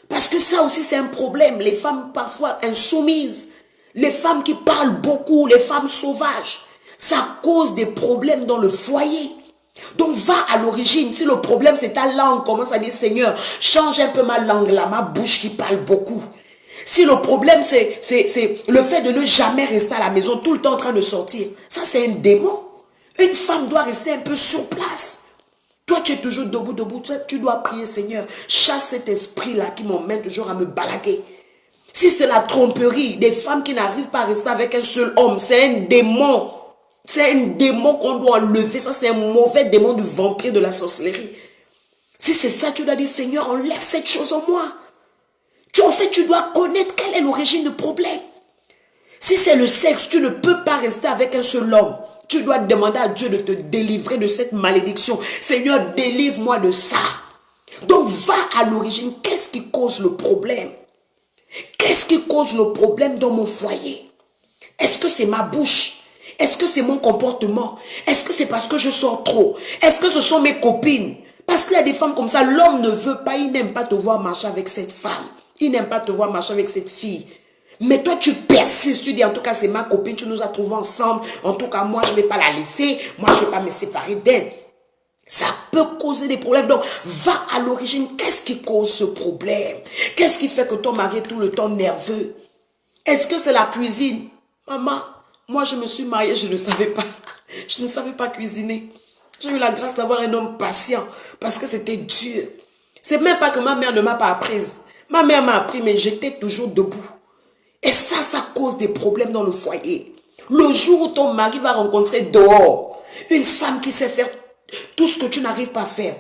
Parce que ça aussi, c'est un problème. Les femmes parfois insoumises. Les femmes qui parlent beaucoup, les femmes sauvages. Ça cause des problèmes dans le foyer. Donc va à l'origine. Si le problème c'est ta langue, commence à dire Seigneur, change un peu ma langue là, ma bouche qui parle beaucoup. Si le problème c'est le fait de ne jamais rester à la maison, tout le temps en train de sortir, ça c'est un démon. Une femme doit rester un peu sur place. Toi tu es toujours debout, tu dois prier Seigneur, chasse cet esprit là qui m'emmène toujours à me balaguer. Si c'est la tromperie, des femmes qui n'arrivent pas à rester avec un seul homme, c'est un démon. C'est un démon qu'on doit enlever. Ça, c'est un mauvais démon du vampire de la sorcellerie. Si c'est ça, tu dois dire, Seigneur, enlève cette chose en moi. En fait, tu dois connaître quelle est l'origine du problème. Si c'est le sexe, tu ne peux pas rester avec un seul homme. Tu dois demander à Dieu de te délivrer de cette malédiction. Seigneur, délivre-moi de ça. Donc, va à l'origine. Qu'est-ce qui cause le problème? Qu'est-ce qui cause le problème dans mon foyer? Est-ce que c'est ma bouche? Est-ce que c'est mon comportement? Est-ce que c'est parce que je sors trop? Est-ce que ce sont mes copines? Parce qu'il y a des femmes comme ça, l'homme ne veut pas, il n'aime pas te voir marcher avec cette femme. Il n'aime pas te voir marcher avec cette fille. Mais toi, tu persistes, tu dis, en tout cas, c'est ma copine, tu nous as trouvés ensemble. En tout cas, moi, je ne vais pas la laisser. Moi, je ne vais pas me séparer d'elle. Ça peut causer des problèmes. Donc, va à l'origine. Qu'est-ce qui cause ce problème? Qu'est-ce qui fait que ton mari est tout le temps nerveux? Est-ce que c'est la cuisine? Maman, moi, je me suis mariée, je ne savais pas. Je ne savais pas cuisiner. J'ai eu la grâce d'avoir un homme patient parce que c'était dur. C'est même pas que ma mère ne m'a pas apprise. Ma mère m'a appris, mais j'étais toujours debout. Et ça cause des problèmes dans le foyer. Le jour où ton mari va rencontrer dehors une femme qui sait faire tout ce que tu n'arrives pas à faire.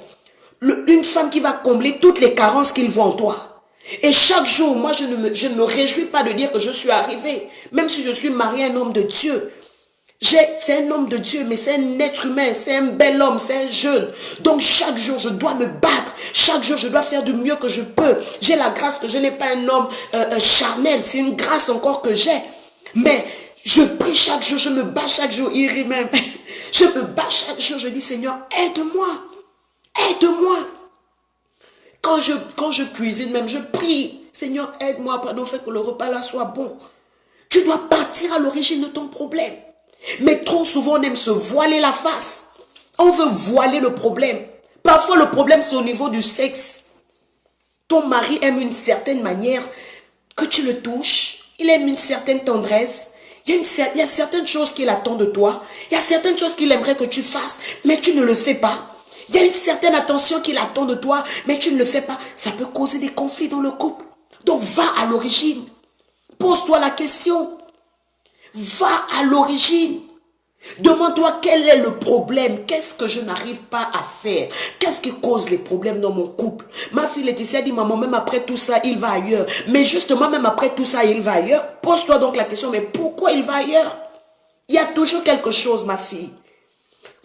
Une femme qui va combler toutes les carences qu'il voit en toi. Et chaque jour, moi, je ne me réjouis pas de dire que je suis arrivée. Même si je suis mariée à un homme de Dieu. C'est un homme de Dieu, mais c'est un être humain, c'est un bel homme, c'est un jeune. Donc chaque jour, je dois me battre. Chaque jour, je dois faire du mieux que je peux. J'ai la grâce que je n'ai pas un homme charnel. C'est une grâce encore que j'ai. Mais je prie chaque jour, je me bats chaque jour. Il rit même. Je me bats chaque jour, je dis Seigneur, aide-moi. Aide-moi. Quand je cuisine même, je prie. Seigneur, aide-moi, pardon, fais que le repas là soit bon. Tu dois partir à l'origine de ton problème. Mais trop souvent, on aime se voiler la face. On veut voiler le problème. Parfois, le problème, c'est au niveau du sexe. Ton mari aime une certaine manière que tu le touches. Il aime une certaine tendresse. Il y a certaines choses qu'il attend de toi. Il y a certaines choses qu'il aimerait que tu fasses, mais tu ne le fais pas. Il y a une certaine attention qu'il attend de toi, mais tu ne le fais pas. Ça peut causer des conflits dans le couple. Donc, va à l'origine. Pose-toi la question. Va à l'origine. Demande-toi quel est le problème. Qu'est-ce que je n'arrive pas à faire? Qu'est-ce qui cause les problèmes dans mon couple? Ma fille Laetitia dit, maman, même après tout ça, il va ailleurs. Mais justement, même après tout ça, il va ailleurs. Pose-toi donc la question, mais pourquoi il va ailleurs? Il y a toujours quelque chose, ma fille.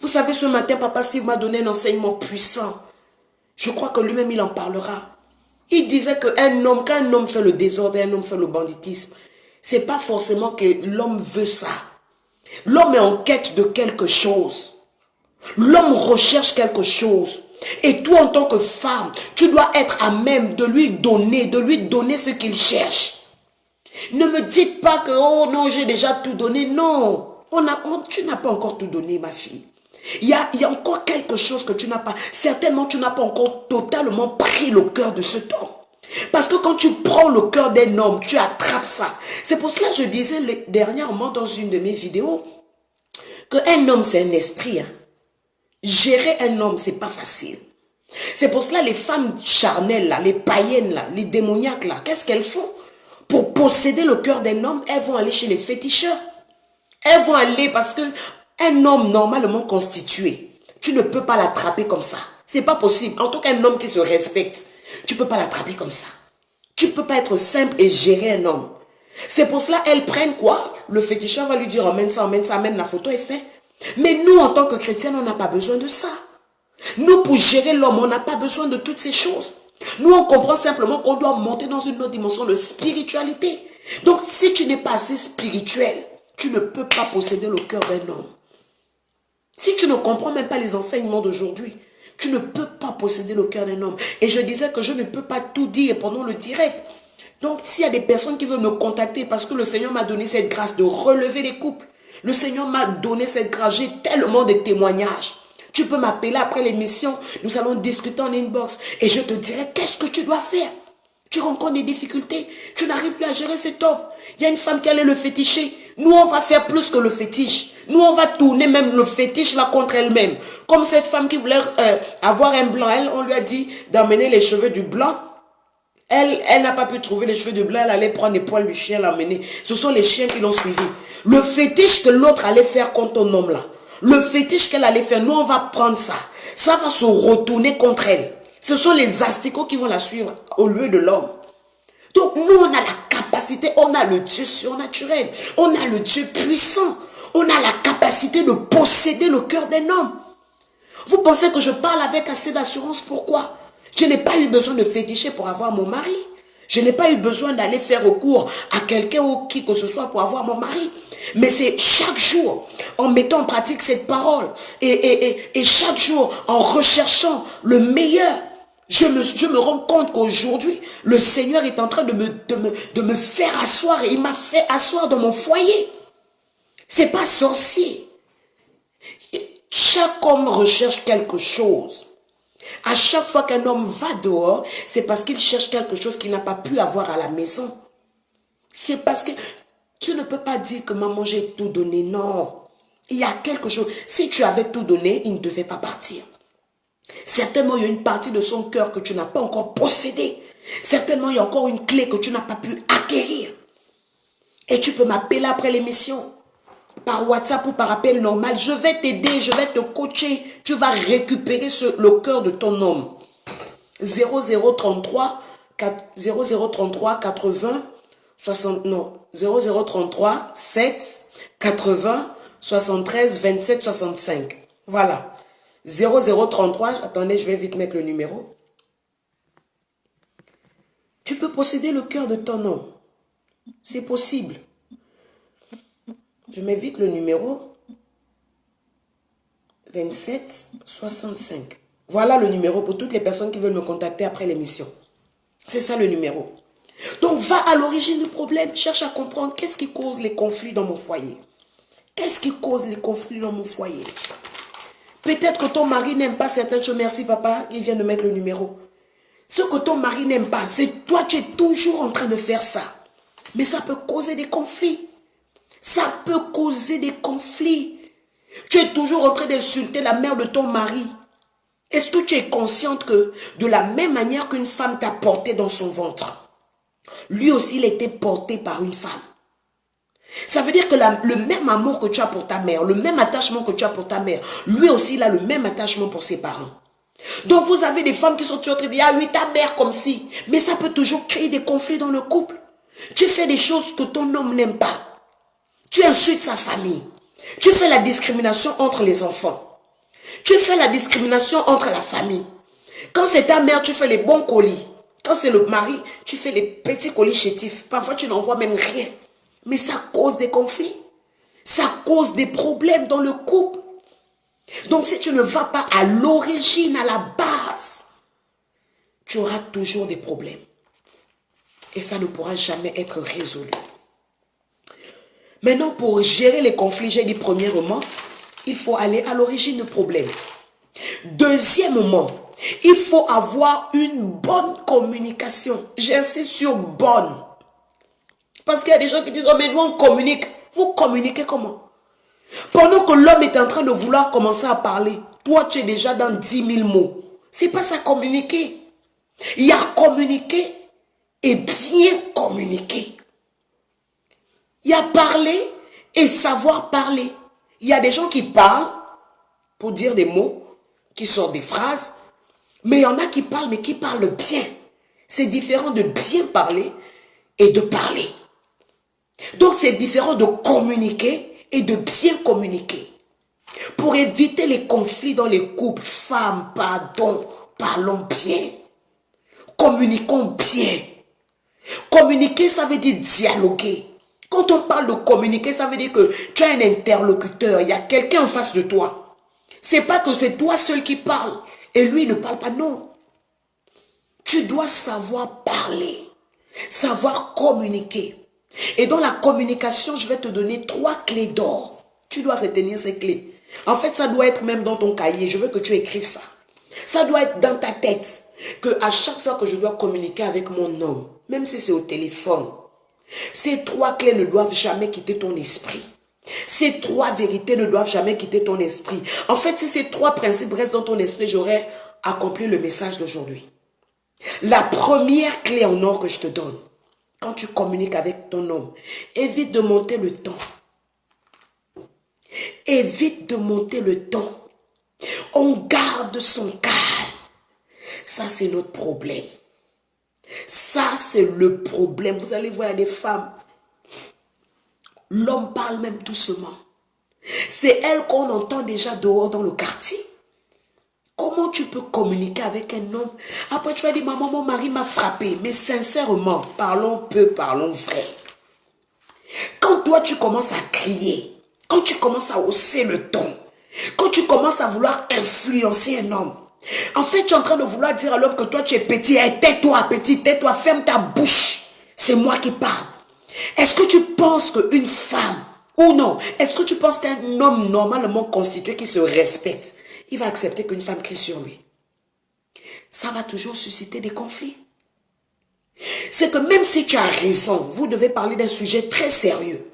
Vous savez, ce matin, Papa Steve m'a donné un enseignement puissant. Je crois que lui-même, il en parlera. Il disait que quand un homme fait le désordre, un homme fait le banditisme, c'est pas forcément que l'homme veut ça. L'homme est en quête de quelque chose. L'homme recherche quelque chose. Et toi, en tant que femme, tu dois être à même de lui donner ce qu'il cherche. Ne me dites pas que, oh non, j'ai déjà tout donné. Non, tu n'as pas encore tout donné, ma fille. Il y a encore quelque chose que tu n'as pas. Certainement, tu n'as pas encore totalement pris le cœur de cet homme. Parce que quand tu prends le cœur d'un homme, tu attrapes ça. C'est pour cela que je disais dernièrement dans une de mes vidéos qu'un homme, c'est un esprit. Hein. Gérer un homme, c'est pas facile. C'est pour cela les femmes charnelles, là, les païennes, là, les démoniaques, là, qu'est-ce qu'elles font? Pour posséder le cœur d'un homme, elles vont aller chez les féticheurs. Elles vont aller parce que un homme normalement constitué, tu ne peux pas l'attraper comme ça. C'est pas possible. En tout cas, un homme qui se respecte, tu ne peux pas l'attraper comme ça. Tu ne peux pas être simple et gérer un homme. C'est pour cela elles prennent quoi? Le féticheur va lui dire emmène ça, amène la photo est fait. Mais nous, en tant que chrétiens, on n'a pas besoin de ça. Nous, pour gérer l'homme, on n'a pas besoin de toutes ces choses. Nous, on comprend simplement qu'on doit monter dans une autre dimension de spiritualité. Donc, si tu n'es pas assez spirituel, tu ne peux pas posséder le cœur d'un homme. Si tu ne comprends même pas les enseignements d'aujourd'hui, tu ne peux pas posséder le cœur d'un homme. Et je disais que je ne peux pas tout dire pendant le direct. Donc, s'il y a des personnes qui veulent me contacter parce que le Seigneur m'a donné cette grâce de relever les couples, le Seigneur m'a donné cette grâce, j'ai tellement de témoignages. Tu peux m'appeler après l'émission, nous allons discuter en inbox et je te dirai qu'est-ce que tu dois faire. Tu rencontres des difficultés, tu n'arrives plus à gérer cet homme. Il y a une femme qui allait le féticher. Nous, on va faire plus que le fétiche. Nous, on va tourner même le fétiche là contre elle-même. Comme cette femme qui voulait avoir un blanc, on lui a dit d'emmener les cheveux du blanc. Elle n'a pas pu trouver les cheveux de blanc, elle allait prendre les poils du chien, l'emmener. Ce sont les chiens qui l'ont suivi. Le fétiche que l'autre allait faire contre ton homme là, le fétiche qu'elle allait faire, nous on va prendre ça. Ça va se retourner contre elle. Ce sont les asticots qui vont la suivre au lieu de l'homme. Donc nous on a la capacité, on a le Dieu surnaturel, on a le Dieu puissant, on a la capacité de posséder le cœur d'un homme. Vous pensez que je parle avec assez d'assurance? Pourquoi? Je n'ai pas eu besoin de féticher pour avoir mon mari. Je n'ai pas eu besoin d'aller faire recours à quelqu'un ou qui que ce soit pour avoir mon mari. Mais c'est chaque jour, en mettant en pratique cette parole, et chaque jour, en recherchant le meilleur, je me rends compte qu'aujourd'hui, le Seigneur est en train de me faire asseoir, et il m'a fait asseoir dans mon foyer. C'est pas sorcier. Chaque homme recherche quelque chose. À chaque fois qu'un homme va dehors, c'est parce qu'il cherche quelque chose qu'il n'a pas pu avoir à la maison. C'est parce que tu ne peux pas dire que maman j'ai tout donné. Non. Il y a quelque chose. Si tu avais tout donné, il ne devait pas partir. Certainement, il y a une partie de son cœur que tu n'as pas encore possédée. Certainement, il y a encore une clé que tu n'as pas pu acquérir. Et tu peux m'appeler après l'émission. Par WhatsApp ou par appel normal, je vais t'aider, je vais te coacher. Tu vas récupérer le cœur de ton homme. 0033 80 60 non 0033 7 80 73 27 65. Voilà. 0033, attendez, je vais vite mettre le numéro. Tu peux posséder le cœur de ton homme. C'est possible. Je mets vite le numéro 27 65. Voilà le numéro pour toutes les personnes qui veulent me contacter après l'émission. C'est ça le numéro. Donc va à l'origine du problème, cherche à comprendre qu'est-ce qui cause les conflits dans mon foyer. Qu'est-ce qui cause les conflits dans mon foyer? Peut-être que ton mari n'aime pas certaines choses. Merci papa, il vient de mettre le numéro. Ce que ton mari n'aime pas, c'est toi tu es toujours en train de faire ça. Mais ça peut causer des conflits. Ça peut causer des conflits. Tu es toujours en train d'insulter la mère de ton mari. Est-ce que tu es consciente que de la même manière qu'une femme t'a porté dans son ventre, lui aussi il a été porté par une femme? Ça veut dire que le même amour que tu as pour ta mère, le même attachement que tu as pour ta mère, lui aussi il a le même attachement pour ses parents. Donc vous avez des femmes qui sont toujours en train de dire, ah oui ta mère comme si. Mais ça peut toujours créer des conflits dans le couple. Tu fais des choses que ton homme n'aime pas. Tu insultes sa famille. Tu fais la discrimination entre les enfants. Tu fais la discrimination entre la famille. Quand c'est ta mère, tu fais les bons colis. Quand c'est le mari, tu fais les petits colis chétifs. Parfois, tu n'en vois même rien. Mais ça cause des conflits. Ça cause des problèmes dans le couple. Donc, si tu ne vas pas à l'origine, à la base, tu auras toujours des problèmes. Et ça ne pourra jamais être résolu. Maintenant, pour gérer les conflits, j'ai dit premièrement, il faut aller à l'origine du problème. Deuxièmement, il faut avoir une bonne communication. J'insiste sur bonne. Parce qu'il y a des gens qui disent, oh mais nous on communique. Vous communiquez comment? Pendant que l'homme est en train de vouloir commencer à parler, toi tu es déjà dans 10 000 mots. C'est pas ça communiquer. Il y a communiquer et bien communiquer. Il y a parler et savoir parler. Il y a des gens qui parlent pour dire des mots, qui sortent des phrases, mais il y en a qui parlent, mais qui parlent bien. C'est différent de bien parler et de parler. Donc c'est différent de communiquer et de bien communiquer. Pour éviter les conflits dans les couples, femmes, pardon, parlons bien. Communiquons bien. Communiquer, ça veut dire dialoguer. Quand on parle de communiquer, ça veut dire que tu as un interlocuteur, il y a quelqu'un en face de toi. C'est pas que c'est toi seul qui parle et lui ne parle pas, non. Tu dois savoir parler, savoir communiquer. Et dans la communication, je vais te donner 3 clés d'or. Tu dois retenir ces clés. En fait, ça doit être même dans ton cahier. Je veux que tu écrives ça. Ça doit être dans ta tête. Que à chaque fois que je dois communiquer avec mon homme, même si c'est au téléphone, ces 3 clés ne doivent jamais quitter ton esprit. Ces 3 vérités ne doivent jamais quitter ton esprit. En fait, si ces 3 principes restent dans ton esprit, j'aurais accompli le message d'aujourd'hui. La première clé en or que je te donne, quand tu communiques avec ton homme, évite de monter le ton. Évite de monter le ton. On garde son calme. Ça, c'est notre problème. Ça, c'est le problème. Vous allez voir des femmes. L'homme parle même doucement. C'est elle qu'on entend déjà dehors dans le quartier. Comment tu peux communiquer avec un homme? Après, tu vas dire, maman, mon mari m'a frappé. Mais sincèrement, parlons peu, parlons vrai. Quand toi, tu commences à crier, quand tu commences à hausser le ton, quand tu commences à vouloir influencer un homme, en fait, tu es en train de vouloir dire à l'homme que toi, tu es petit. Hey, tais-toi, petit, tais-toi, ferme ta bouche. C'est moi qui parle. Est-ce que tu penses qu'une femme, ou non, est-ce que tu penses qu'un homme normalement constitué qui se respecte, il va accepter qu'une femme crie sur lui? Ça va toujours susciter des conflits. C'est que même si tu as raison, vous devez parler d'un sujet très sérieux.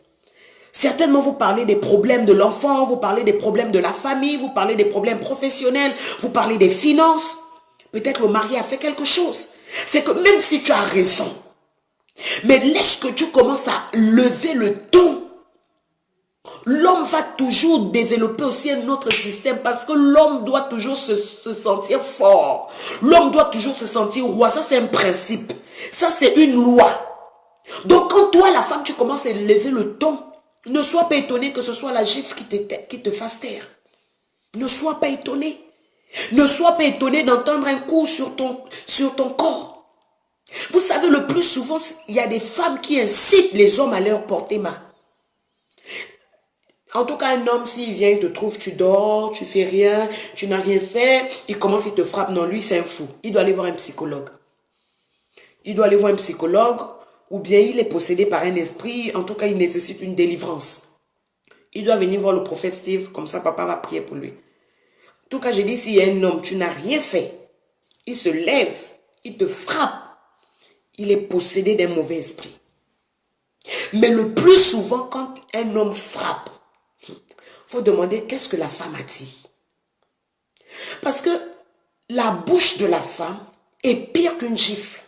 Certainement, vous parlez des problèmes de l'enfant, vous parlez des problèmes de la famille, vous parlez des problèmes professionnels, vous parlez des finances. Peut-être le mari a fait quelque chose. C'est que même si tu as raison, mais laisse que tu commences à lever le ton. L'homme va toujours développer aussi un autre système parce que l'homme doit toujours se sentir fort. L'homme doit toujours se sentir roi. Ça, c'est un principe. Ça, c'est une loi. Donc, quand toi, la femme, tu commences à lever le ton, ne sois pas étonné que ce soit la gifle qui te fasse taire. Ne sois pas étonné. Ne sois pas étonné d'entendre un coup sur ton corps. Vous savez, le plus souvent, il y a des femmes qui incitent les hommes à leur porter main. En tout cas, un homme, s'il vient, il te trouve, tu dors, tu fais rien, tu n'as rien fait, il commence, il te frappe. Non, lui, c'est un fou. Il doit aller voir un psychologue. Il doit aller voir un psychologue, ou bien il est possédé par un esprit. En tout cas, il nécessite une délivrance. Il doit venir voir le prophète Steve, comme ça, papa va prier pour lui. En tout cas, j'ai dit, s'il y a un homme, tu n'as rien fait, il se lève, il te frappe, il est possédé d'un mauvais esprit. Mais le plus souvent, quand un homme frappe, il faut demander qu'est-ce que la femme a dit. Parce que la bouche de la femme est pire qu'une gifle.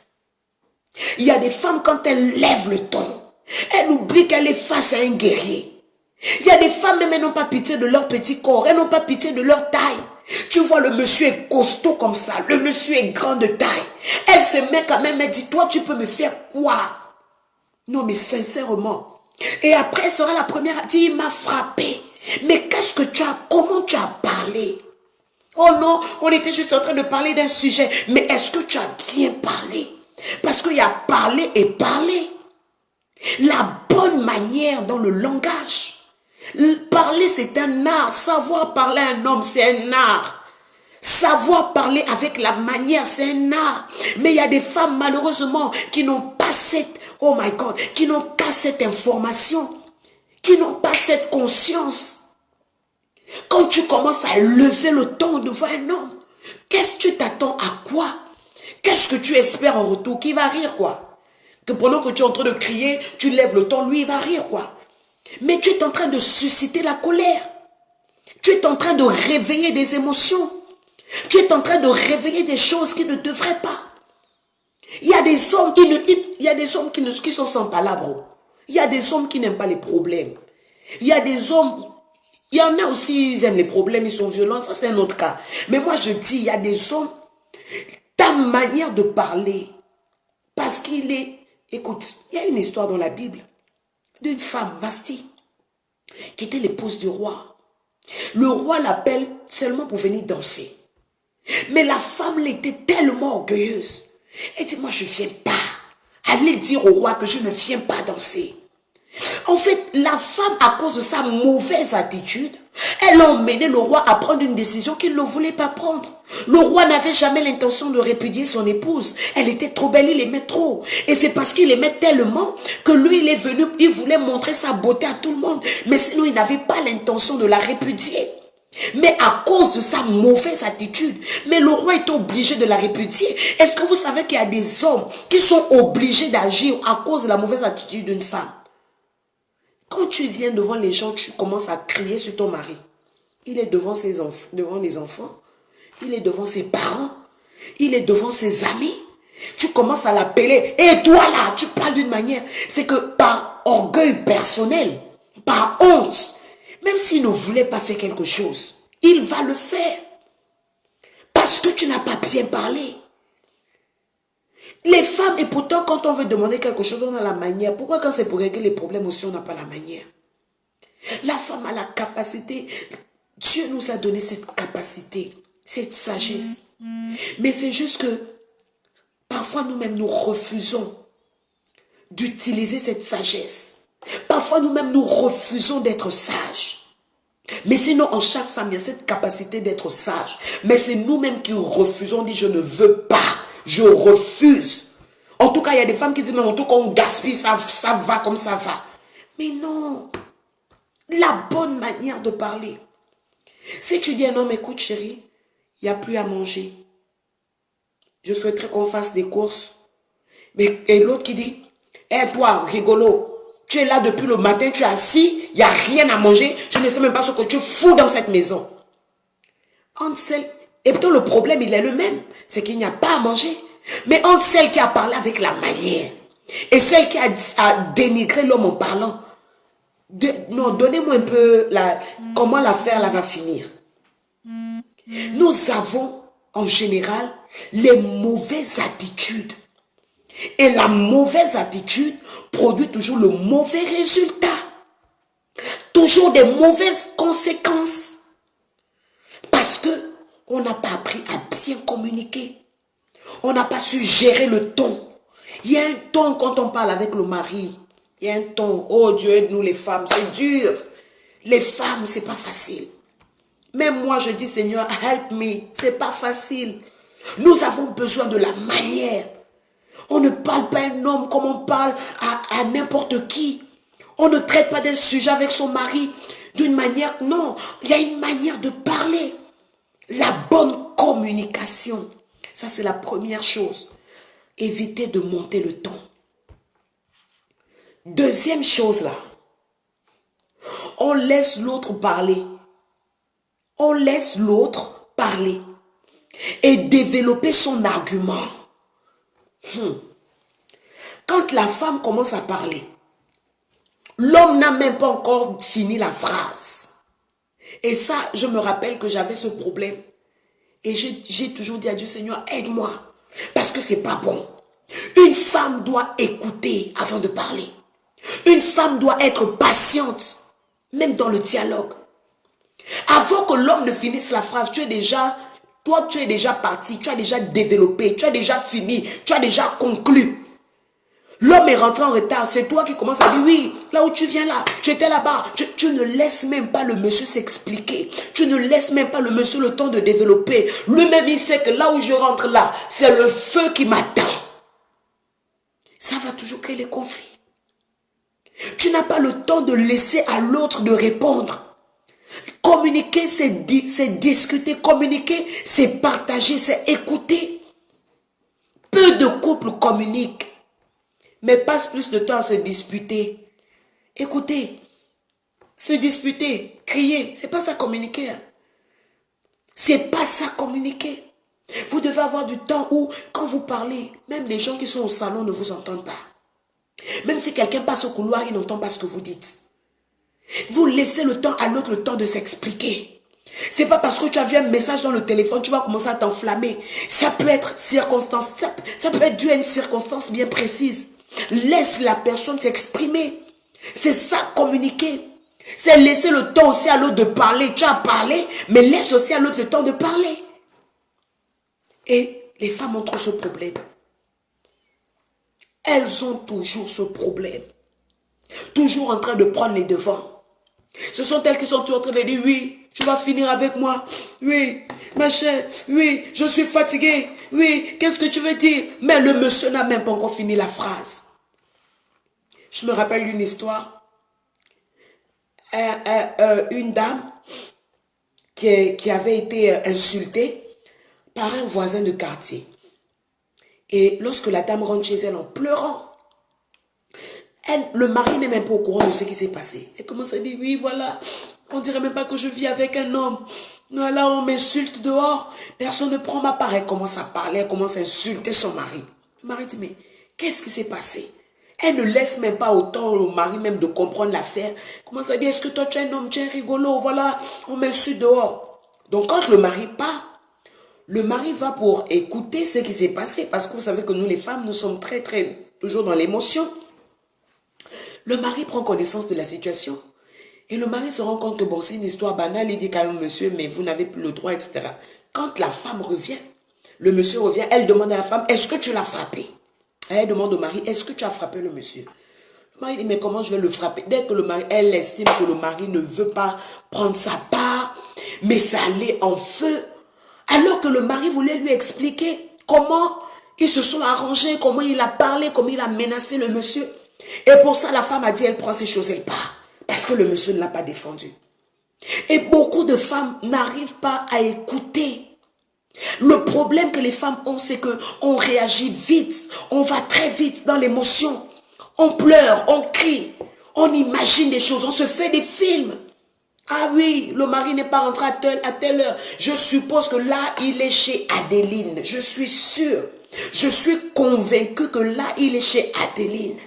Il y a des femmes, quand elles lèvent le ton, elles oublient qu'elle est face à un guerrier. Il y a des femmes, même elles n'ont pas pitié de leur petit corps, elles n'ont pas pitié de leur taille. Tu vois, le monsieur est costaud comme ça, le monsieur est grand de taille. Elle se met quand même, elle dit, toi, tu peux me faire quoi? Non, mais sincèrement. Et après, elle sera la première à dire, il m'a frappé. Mais qu'est-ce que tu as, comment tu as parlé? Oh non, on était juste en train de parler d'un sujet. Mais est-ce que tu as bien parlé? Parce qu'il y a parler et parler. La bonne manière dans le langage. Parler, c'est un art. Savoir parler à un homme, c'est un art. Savoir parler avec la manière, c'est un art. Mais il y a des femmes, malheureusement, qui n'ont pas cette, oh my God, qui n'ont pas cette information, qui n'ont pas cette conscience. Quand tu commences à lever le ton devant un homme, qu'est-ce que tu t'attends à quoi? Qu'est-ce que tu espères en retour? Qui va rire quoi? Que pendant que tu es en train de crier, tu lèves le ton, lui il va rire quoi? Mais tu es en train de susciter la colère. Tu es en train de réveiller des émotions. Tu es en train de réveiller des choses qui ne devraient pas. Il y a des hommes qui sont sans palabres. Il y a des hommes qui n'aiment pas les problèmes. Il y a des hommes, il y en a aussi, ils aiment les problèmes, ils sont violents, ça c'est un autre cas. Mais moi je dis, il y a des hommes, ta manière de parler, parce qu'il est, écoute, il y a une histoire dans la Bible d'une femme, Vasti, qui était l'épouse du roi. Le roi l'appelle seulement pour venir danser. Mais la femme l'était tellement orgueilleuse. Elle dit, moi je ne viens pas. Allez dire au roi que je ne viens pas danser. En fait, la femme, à cause de sa mauvaise attitude, elle a emmené le roi à prendre une décision qu'il ne voulait pas prendre. Le roi n'avait jamais l'intention de répudier son épouse. Elle était trop belle, il l'aimait trop. Et c'est parce qu'il l'aimait tellement que lui, il est venu, il voulait montrer sa beauté à tout le monde. Mais sinon, il n'avait pas l'intention de la répudier. Mais à cause de sa mauvaise attitude, mais le roi était obligé de la répudier. Est-ce que vous savez qu'il y a des hommes qui sont obligés d'agir à cause de la mauvaise attitude d'une femme? Quand tu viens devant les gens, tu commences à crier sur ton mari. Il est devant devant les enfants. Il est devant ses parents. Il est devant ses amis. Tu commences à l'appeler. Et toi là, tu parles d'une manière. C'est que par orgueil personnel, par honte, même s'il ne voulait pas faire quelque chose, il va le faire. Parce que tu n'as pas bien parlé. Les femmes, et pourtant quand on veut demander quelque chose, on a la manière. Pourquoi quand c'est pour régler les problèmes aussi, on n'a pas la manière? La femme a la capacité. Dieu nous a donné cette capacité, cette sagesse. Mais c'est juste que parfois nous-mêmes nous refusons d'utiliser cette sagesse. Parfois nous-mêmes nous refusons d'être sages. Mais sinon en chaque femme il y a cette capacité d'être sage. Mais c'est nous-mêmes qui refusons, on dit je ne veux pas, je refuse. En tout cas il y a des femmes qui disent mais en tout cas on gaspille, ça va comme ça va. Mais non, la bonne manière de parler. Si tu dis à un homme, écoute chérie, il n'y a plus à manger. Je souhaiterais qu'on fasse des courses. Mais, et l'autre qui dit, hé toi, rigolo, tu es là depuis le matin, tu es assis, il n'y a rien à manger, je ne sais même pas ce que tu fous dans cette maison. Et plutôt le problème, il est le même, c'est qu'il n'y a pas à manger. Mais entre celle qui a parlé avec la manière et celle qui a dénigré l'homme en parlant, non, donnez-moi un peu comment l'affaire là va finir. Nous avons en général les mauvaises attitudes. Et la mauvaise attitude produit toujours le mauvais résultat. Toujours des mauvaises conséquences. Parce que on n'a pas appris à bien communiquer. On n'a pas su gérer le ton. Il y a un ton quand on parle avec le mari. Il y a un ton. Oh Dieu, aide-nous les femmes, c'est dur. Les femmes, c'est pas facile. Même moi, je dis Seigneur, help me. C'est pas facile. Nous avons besoin de la manière. On ne parle pas à un homme comme on parle à n'importe qui. On ne traite pas d'un sujet avec son mari d'une manière. Non, il y a une manière de parler. La bonne communication. Ça, c'est la première chose. Évitez de monter le ton. Deuxième chose là. On laisse l'autre parler. On laisse l'autre parler. Et développer son argument. Quand la femme commence à parler, l'homme n'a même pas encore fini la phrase. Et ça, je me rappelle que j'avais ce problème. Et j'ai toujours dit à Dieu, Seigneur, aide-moi. Parce que c'est pas bon. Une femme doit écouter avant de parler. Une femme doit être patiente, même dans le dialogue. Avant que l'homme ne finisse la phrase, tu es déjà parti, tu as déjà développé, tu as déjà fini, tu as déjà conclu. L'homme est rentré en retard, c'est toi qui commences à dire oui, là où tu viens là, tu étais là-bas. Tu ne laisses même pas le monsieur s'expliquer. Tu ne laisses même pas le monsieur le temps de développer. Lui-même, il sait que là où je rentre là, c'est le feu qui m'attend. Ça va toujours créer les conflits. Tu n'as pas le temps de laisser à l'autre de répondre. Communiquer, c'est discuter. Communiquer, c'est partager, c'est écouter. Peu de couples communiquent, mais passent plus de temps à se disputer. Écoutez, se disputer, crier, c'est pas ça communiquer. Hein. C'est pas ça communiquer. Vous devez avoir du temps où, quand vous parlez, même les gens qui sont au salon ne vous entendent pas. Même si quelqu'un passe au couloir, il n'entend pas ce que vous dites. Vous laissez le temps à l'autre, le temps de s'expliquer. C'est pas parce que tu as vu un message dans le téléphone, tu vas commencer à t'enflammer. Ça peut être circonstance, ça peut être dû à une circonstance bien précise. Laisse la personne s'exprimer. C'est ça, communiquer. C'est laisser le temps aussi à l'autre de parler. Tu as parlé, mais laisse aussi à l'autre le temps de parler. Et les femmes ont trop ce problème. Elles ont toujours ce problème. Toujours en train de prendre les devants. Ce sont elles qui sont toujours en train de dire oui, tu vas finir avec moi. Oui, ma chère, oui, je suis fatiguée. Oui, qu'est-ce que tu veux dire? Mais le monsieur n'a même pas encore fini la phrase. Je me rappelle d'une histoire. Une dame, qui avait été insultée par un voisin de quartier. Et lorsque la dame rentre chez elle en pleurant, le mari n'est même pas au courant de ce qui s'est passé. Elle commence à dire, oui, voilà, on dirait même pas que je vis avec un homme. Là, on m'insulte dehors, personne ne prend ma part. Elle commence à parler, elle commence à insulter son mari. Le mari dit, mais qu'est-ce qui s'est passé? Elle ne laisse même pas autant au mari même de comprendre l'affaire. Elle commence à dire, est-ce que toi tu es un homme, tu es rigolo, voilà, on m'insulte dehors. Donc quand le mari part, le mari va pour écouter ce qui s'est passé, parce que vous savez que nous les femmes, nous sommes toujours dans l'émotion. Le mari prend connaissance de la situation et le mari se rend compte que bon, c'est une histoire banale. Il dit quand même, monsieur, mais vous n'avez plus le droit, etc. Quand la femme revient, le monsieur revient, elle demande à la femme, est-ce que tu l'as frappé? Elle demande au mari, est-ce que tu as frappé le monsieur? Le mari dit, mais comment je vais le frapper? Dès que le mari, elle estime que le mari ne veut pas prendre sa part, mais ça allait en feu. Alors que le mari voulait lui expliquer comment ils se sont arrangés, comment il a parlé, comment il a menacé le monsieur. Et pour ça, la femme a dit, elle prend ses choses, elle part. Parce que le monsieur ne l'a pas défendu. Et beaucoup de femmes n'arrivent pas à écouter. Le problème que les femmes ont, c'est qu'on réagit vite. On va très vite dans l'émotion. On pleure, on crie, on imagine des choses, on se fait des films. Ah oui, le mari n'est pas rentré à telle heure. Je suppose que là, il est chez Adeline. Je suis sûre. Je suis convaincue que là, il est chez Adeline.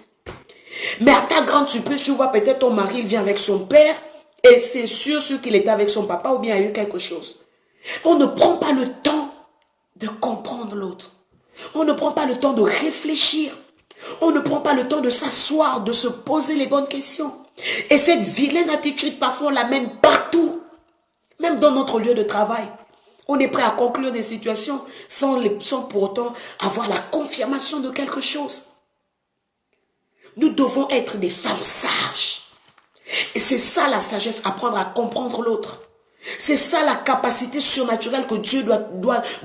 Mais à ta grande surprise, tu vois peut-être ton mari, il vient avec son père et c'est sûr qu'il était avec son papa ou bien il y a eu quelque chose. On ne prend pas le temps de comprendre l'autre. On ne prend pas le temps de réfléchir. On ne prend pas le temps de s'asseoir, de se poser les bonnes questions. Et cette vilaine attitude, parfois, on l'amène partout. Même dans notre lieu de travail. On est prêt à conclure des situations sans pour autant avoir la confirmation de quelque chose. Nous devons être des femmes sages. Et c'est ça la sagesse, apprendre à comprendre l'autre. C'est ça la capacité surnaturelle que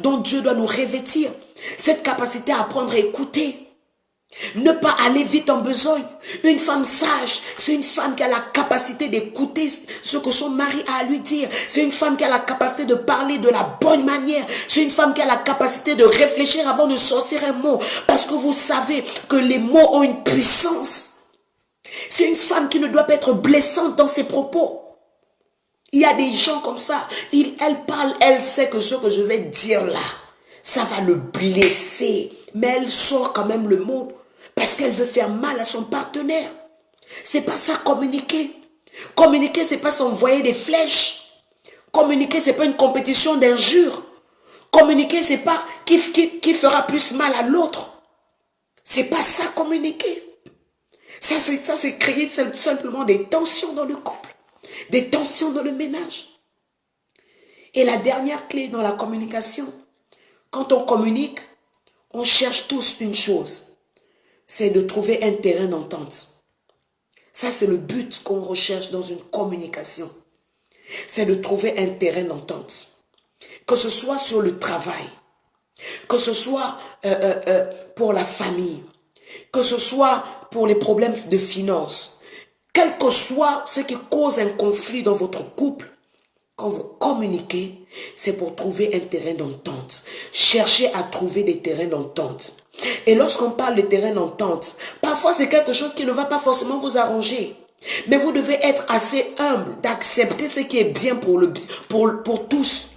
dont Dieu doit nous revêtir. Cette capacité à apprendre à écouter. Ne pas aller vite en besogne. Une femme sage, c'est une femme qui a la capacité d'écouter ce que son mari a à lui dire. C'est une femme qui a la capacité de parler de la bonne manière. C'est une femme qui a la capacité de réfléchir avant de sortir un mot. Parce que vous savez que les mots ont une puissance. C'est une femme qui ne doit pas être blessante dans ses propos. Il y a des gens comme ça. Elle parle, elle sait que ce que je vais dire là, ça va le blesser. Mais elle sort quand même le mot. Parce qu'elle veut faire mal à son partenaire. C'est pas ça communiquer. Communiquer, c'est pas s'envoyer des flèches. Communiquer, c'est pas une compétition d'injures. Communiquer, c'est pas qui fera plus mal à l'autre. C'est pas ça communiquer. Ça, c'est créer simplement des tensions dans le couple. Des tensions dans le ménage. Et la dernière clé dans la communication, quand on communique, on cherche tous une chose. C'est de trouver un terrain d'entente. Ça, c'est le but qu'on recherche dans une communication. C'est de trouver un terrain d'entente. Que ce soit sur le travail, que ce soit pour la famille, que ce soit pour les problèmes de finances, quel que soit ce qui cause un conflit dans votre couple, quand vous communiquez, c'est pour trouver un terrain d'entente. Cherchez à trouver des terrains d'entente. Et lorsqu'on parle de terrain d'entente, parfois c'est quelque chose qui ne va pas forcément vous arranger. Mais vous devez être assez humble d'accepter ce qui est bien pour tous.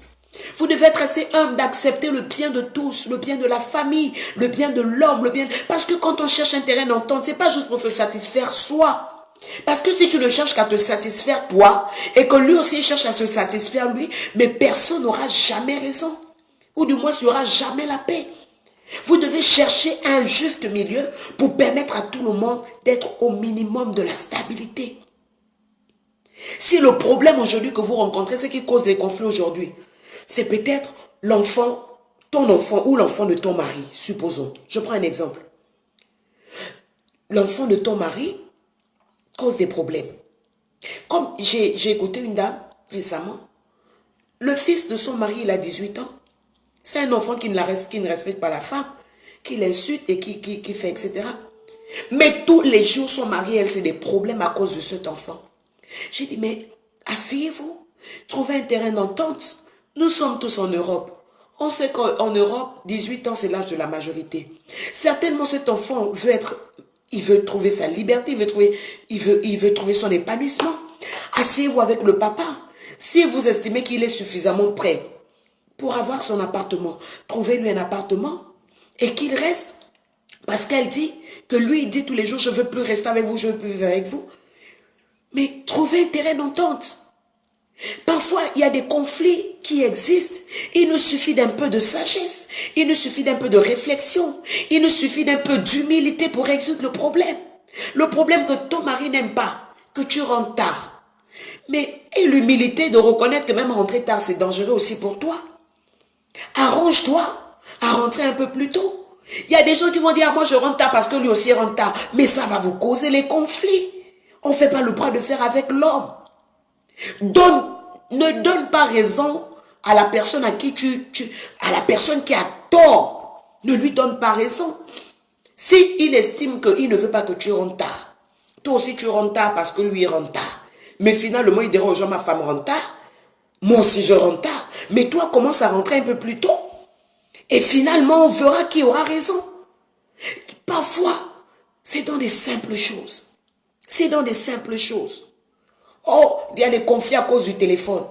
Vous devez être assez humble d'accepter le bien de tous, le bien de la famille, le bien de l'homme, le bien... Parce que quand on cherche un terrain d'entente, c'est pas juste pour se satisfaire soi. Parce que si tu ne cherches qu'à te satisfaire toi, et que lui aussi cherche à se satisfaire lui, mais personne n'aura jamais raison. Ou du moins, il n'y aura jamais la paix. Vous devez chercher un juste milieu pour permettre à tout le monde d'être au minimum de la stabilité. Si le problème aujourd'hui que vous rencontrez, ce qui cause les conflits aujourd'hui, c'est peut-être l'enfant, ton enfant ou l'enfant de ton mari, supposons. Je prends un exemple. L'enfant de ton mari cause des problèmes. Comme j'ai écouté une dame récemment, le fils de son mari, il a 18 ans. C'est un enfant qui ne respecte pas la femme, qui l'insulte et qui fait, etc. Mais tous les jours, son mari, elle, c'est des problèmes à cause de cet enfant. J'ai dit, mais asseyez-vous. Trouver un terrain d'entente. Nous sommes tous en Europe. On sait qu'en Europe, 18 ans, c'est l'âge de la majorité. Certainement, cet enfant il veut trouver sa liberté, il veut trouver son épanouissement. Asseyez-vous avec le papa. Si vous estimez qu'il est suffisamment prêt pour avoir son appartement, trouvez-lui un appartement et qu'il reste. Parce qu'elle dit que lui, il dit tous les jours, je ne veux plus rester avec vous, je ne veux plus vivre avec vous. Mais trouvez un terrain d'entente. Parfois, il y a des conflits qui existent. Il nous suffit d'un peu de sagesse. Il nous suffit d'un peu de réflexion. Il nous suffit d'un peu d'humilité pour résoudre le problème. Le problème que ton mari n'aime pas, que tu rentres tard. Mais et l'humilité de reconnaître que même rentrer tard, c'est dangereux aussi pour toi. Arrange-toi à rentrer un peu plus tôt. Il y a des gens qui vont dire, moi je rentre tard parce que lui aussi rentre tard. Mais ça va vous causer les conflits. On ne fait pas le bras de fer avec l'homme. Ne donne pas raison à la personne à qui à la personne qui a tort. Ne lui donne pas raison. Si il estime qu'il ne veut pas que tu rentres tard, toi aussi tu rentres tard parce que lui rentre tard. Mais finalement il dira aux gens, ma femme rentre tard, moi aussi je rentre tard. Mais toi commence à rentrer un peu plus tôt. Et finalement on verra qui aura raison. Parfois, c'est dans des simples choses. C'est dans des simples choses. Oh, il y a des conflits à cause du téléphone.